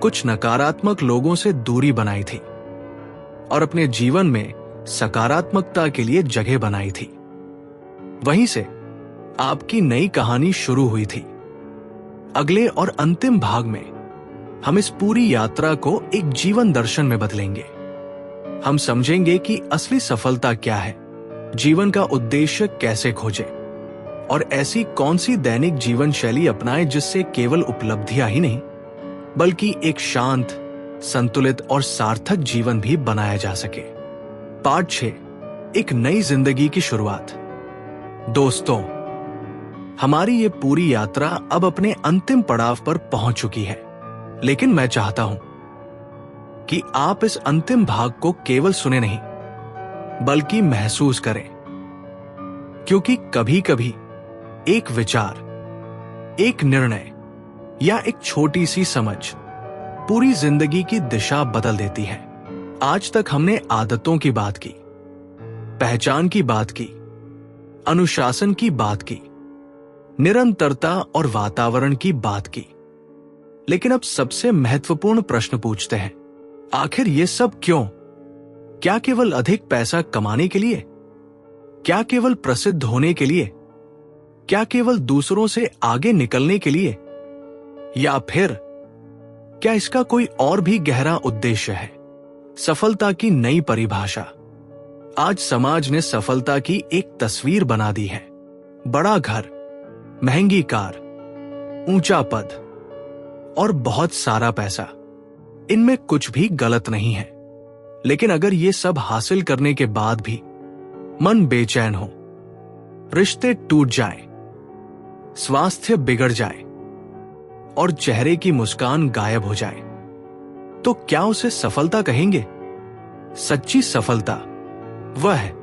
कुछ नकारात्मक लोगों से दूरी बनाई थी और अपने जीवन में सकारात्मकता के लिए जगह बनाई थी। वहीं से आपकी नई कहानी शुरू हुई थी। अगले और अंतिम भाग में हम इस पूरी यात्रा को एक जीवन दर्शन में बदलेंगे। हम समझेंगे कि असली सफलता क्या है, जीवन का उद्देश्य कैसे खोजें और ऐसी कौन सी दैनिक जीवन शैली अपनाएं जिससे केवल उपलब्धियां ही नहीं बल्कि एक शांत, संतुलित और सार्थक जीवन भी बनाया जा सके। पार्ट 6, एक नई जिंदगी की शुरुआत। दोस्तों, हमारी ये पूरी यात्रा अब अपने अंतिम पड़ाव पर पहुंच चुकी है, लेकिन मैं चाहता हूं कि आप इस अंतिम भाग को केवल सुने नहीं बल्कि महसूस करें, क्योंकि कभी कभी एक विचार, एक निर्णय या एक छोटी सी समझ पूरी जिंदगी की दिशा बदल देती है। आज तक हमने आदतों की बात की, पहचान की बात की, अनुशासन की बात की, निरंतरता और वातावरण की बात की, लेकिन अब सबसे महत्वपूर्ण प्रश्न पूछते हैं, आखिर ये सब क्यों? क्या केवल अधिक पैसा कमाने के लिए? क्या केवल प्रसिद्ध होने के लिए? क्या केवल दूसरों से आगे निकलने के लिए? या फिर क्या इसका कोई और भी गहरा उद्देश्य है? सफलता की नई परिभाषा। आज समाज ने सफलता की एक तस्वीर बना दी है। बड़ा घर, महंगी कार, ऊंचा पद और बहुत सारा पैसा। इनमें कुछ भी गलत नहीं है, लेकिन अगर ये सब हासिल करने के बाद भी मन बेचैन हो, रिश्ते टूट जाएं, स्वास्थ्य बिगड़ जाए और चेहरे की मुस्कान गायब हो जाए, तो क्या उसे सफलता कहेंगे? सच्ची सफलता वह है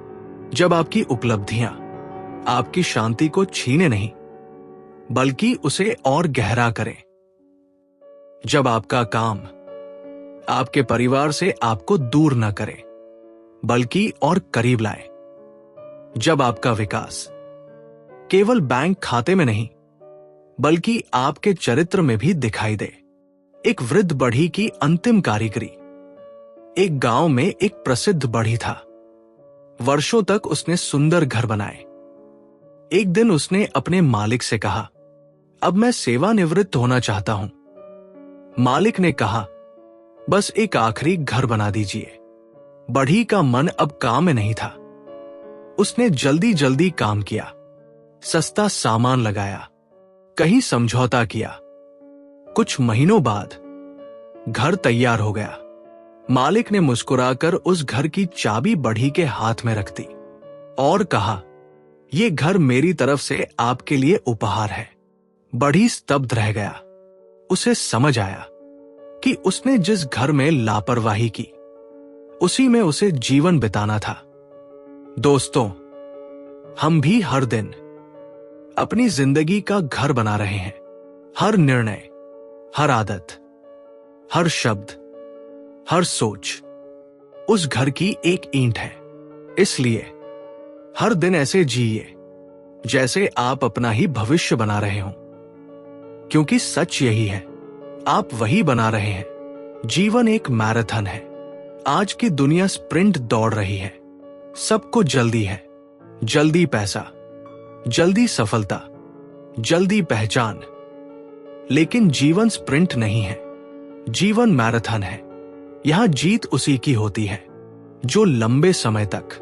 जब आपकी उपलब्धियां आपकी शांति को छीने नहीं बल्कि उसे और गहरा करें। जब आपका काम आपके परिवार से आपको दूर न करे बल्कि और करीब लाए। जब आपका विकास केवल बैंक खाते में नहीं बल्कि आपके चरित्र में भी दिखाई दे। एक वृद्ध बढ़ी की अंतिम कारीगरी। एक गांव में एक प्रसिद्ध बढ़ी था। वर्षों तक उसने सुंदर घर बनाए। एक दिन उसने अपने मालिक से कहा, अब मैं सेवानिवृत्त होना चाहता हूं। मालिक ने कहा, बस एक आखिरी घर बना दीजिए। बढ़ी का मन अब काम में नहीं था। उसने जल्दी जल्दी काम किया, सस्ता सामान लगाया, कहीं समझौता किया। कुछ महीनों बाद घर तैयार हो गया। मालिक ने मुस्कुराकर उस घर की चाबी बढ़ी के हाथ में रख दी और कहा, यह घर मेरी तरफ से आपके लिए उपहार है। बढ़ी स्तब्ध रह गया। उसे समझ आया कि उसने जिस घर में लापरवाही की उसी में उसे जीवन बिताना था। दोस्तों, हम भी हर दिन अपनी जिंदगी का घर बना रहे हैं। हर निर्णय, हर आदत, हर शब्द, हर सोच उस घर की एक ईंट है। इसलिए हर दिन ऐसे जिए जैसे आप अपना ही भविष्य बना रहे हों, क्योंकि सच यही है, आप वही बना रहे हैं। जीवन एक मैराथन है। आज की दुनिया स्प्रिंट दौड़ रही है। सबको जल्दी है, जल्दी पैसा, जल्दी सफलता, जल्दी पहचान। लेकिन जीवन स्प्रिंट नहीं है, जीवन मैराथन है। यहां जीत उसी की होती है जो लंबे समय तक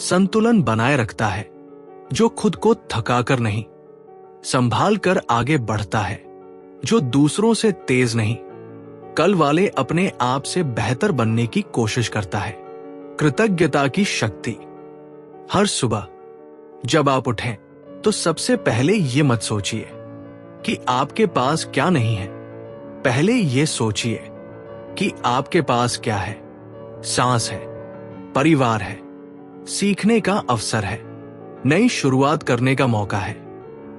संतुलन बनाए रखता है, जो खुद को थकाकर नहीं, संभाल कर आगे बढ़ता है, जो दूसरों से तेज नहीं, कल वाले अपने आप से बेहतर बनने की कोशिश करता है। कृतज्ञता की शक्ति। हर सुबह जब आप उठें तो सबसे पहले ये मत सोचिए कि आपके पास क्या नहीं है। पहले ये सोचिए कि आपके पास क्या है। सांस है, परिवार है, सीखने का अवसर है, नई शुरुआत करने का मौका है।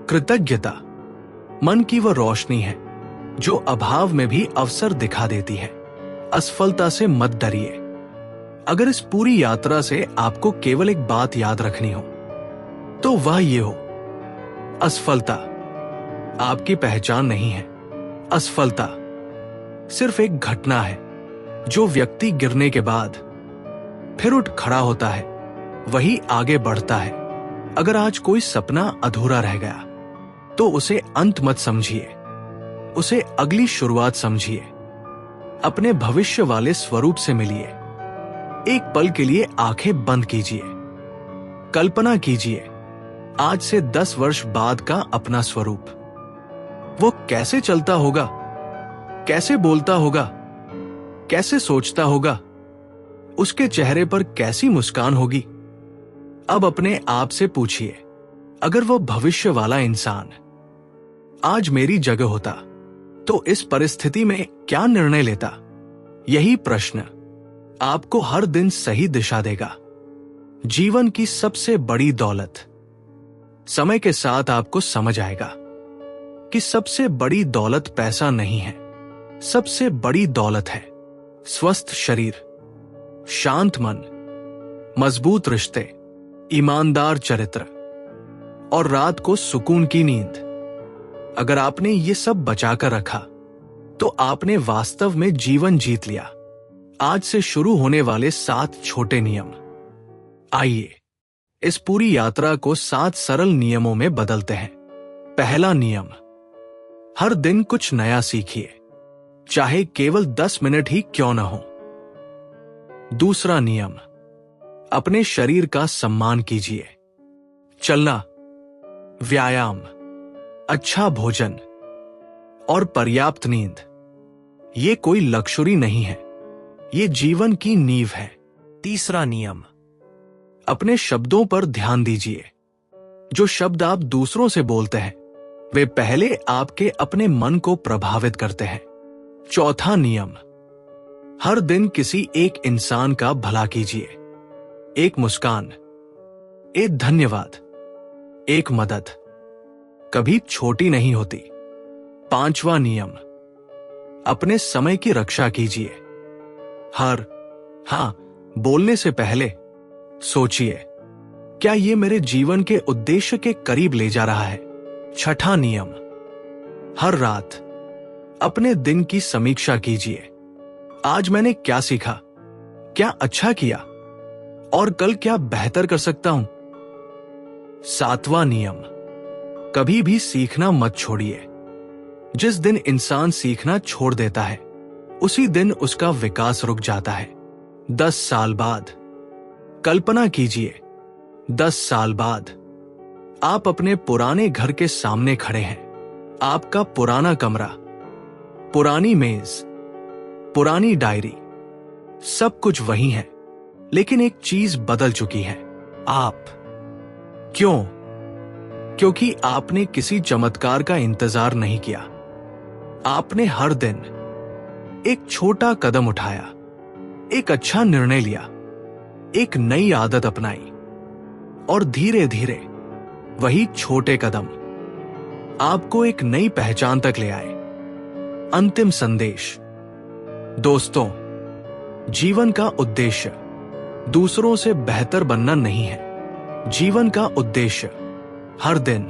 कृतज्ञता मन की वह रोशनी है जो अभाव में भी अवसर दिखा देती है। असफलता से मत डरिए। अगर इस पूरी यात्रा से आपको केवल एक बात याद रखनी हो तो वह ये हो, असफलता आपकी पहचान नहीं है। असफलता सिर्फ एक घटना है। जो व्यक्ति गिरने के बाद फिर उठ खड़ा होता है वही आगे बढ़ता है। अगर आज कोई सपना अधूरा रह गया तो उसे अंत मत समझिए, उसे अगली शुरुआत समझिए। अपने भविष्य वाले स्वरूप से मिलिए। एक पल के लिए आंखें बंद कीजिए। कल्पना कीजिए आज से 10 वर्ष बाद का अपना स्वरूप। वो कैसे चलता होगा, कैसे बोलता होगा, कैसे सोचता होगा, उसके चेहरे पर कैसी मुस्कान होगी। अब अपने आप से पूछिए, अगर वो भविष्य वाला इंसान आज मेरी जगह होता तो इस परिस्थिति में क्या निर्णय लेता। यही प्रश्न आपको हर दिन सही दिशा देगा। जीवन की सबसे बड़ी दौलत। समय के साथ आपको समझ आएगा कि सबसे बड़ी दौलत पैसा नहीं है। सबसे बड़ी दौलत है स्वस्थ शरीर, शांत मन, मजबूत रिश्ते, ईमानदार चरित्र और रात को सुकून की नींद। अगर आपने ये सब बचाकर रखा तो आपने वास्तव में जीवन जीत लिया। आज से शुरू होने वाले 7 छोटे नियम। आइए इस पूरी यात्रा को 7 सरल नियमों में बदलते हैं। पहला नियम, हर दिन कुछ नया सीखिए, चाहे केवल 10 मिनट ही क्यों न हो। दूसरा नियम, अपने शरीर का सम्मान कीजिए। चलना, व्यायाम, अच्छा भोजन और पर्याप्त नींद ये कोई लक्ष्योरी नहीं है, ये जीवन की नींव है। तीसरा नियम, अपने शब्दों पर ध्यान दीजिए। जो शब्द आप दूसरों से बोलते हैं वे पहले आपके अपने मन को प्रभावित करते हैं। चौथा नियम, हर दिन किसी एक इंसान का भला कीजिए। एक मुस्कान, एक धन्यवाद, एक मदद कभी छोटी नहीं होती। पांचवा नियम, अपने समय की रक्षा कीजिए। हां बोलने से पहले सोचिए, क्या यह मेरे जीवन के उद्देश्य के करीब ले जा रहा है। छठा नियम, हर रात अपने दिन की समीक्षा कीजिए। आज मैंने क्या सीखा, क्या अच्छा किया और कल क्या बेहतर कर सकता हूं। सातवां नियम, कभी भी सीखना मत छोड़िए। जिस दिन इंसान सीखना छोड़ देता है उसी दिन उसका विकास रुक जाता है। 10 साल बाद कल्पना कीजिए, 10 साल बाद आप अपने पुराने घर के सामने खड़े हैं। आपका पुराना कमरा, पुरानी मेज, पुरानी डायरी, सब कुछ वही है, लेकिन एक चीज बदल चुकी है, आप। क्यों? क्योंकि आपने किसी चमत्कार का इंतजार नहीं किया। आपने हर दिन एक छोटा कदम उठाया, एक अच्छा निर्णय लिया, एक नई आदत अपनाई और धीरे धीरे वही छोटे कदम आपको एक नई पहचान तक ले आए। अंतिम संदेश, दोस्तों, जीवन का उद्देश्य दूसरों से बेहतर बनना नहीं है। जीवन का उद्देश्य हर दिन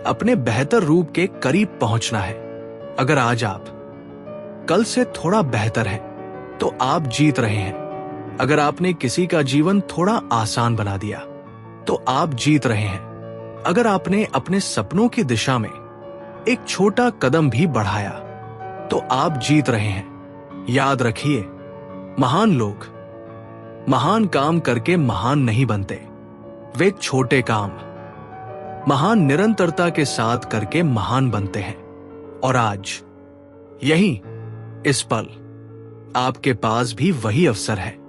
अपने बेहतर रूप के करीब पहुंचना है। अगर आज आप कल से थोड़ा बेहतर हैं, तो आप जीत रहे हैं। अगर आपने किसी का जीवन थोड़ा आसान बना दिया, तो आप जीत रहे हैं। अगर आपने अपने सपनों की दिशा में एक छोटा कदम भी बढ़ाया, तो आप जीत रहे हैं। याद रखिए, महान लोग महान काम करके महान नहीं बनते, वे छोटे काम महान निरंतरता के साथ करके महान बनते हैं। और आज यही इस पल आपके पास भी वही अवसर है।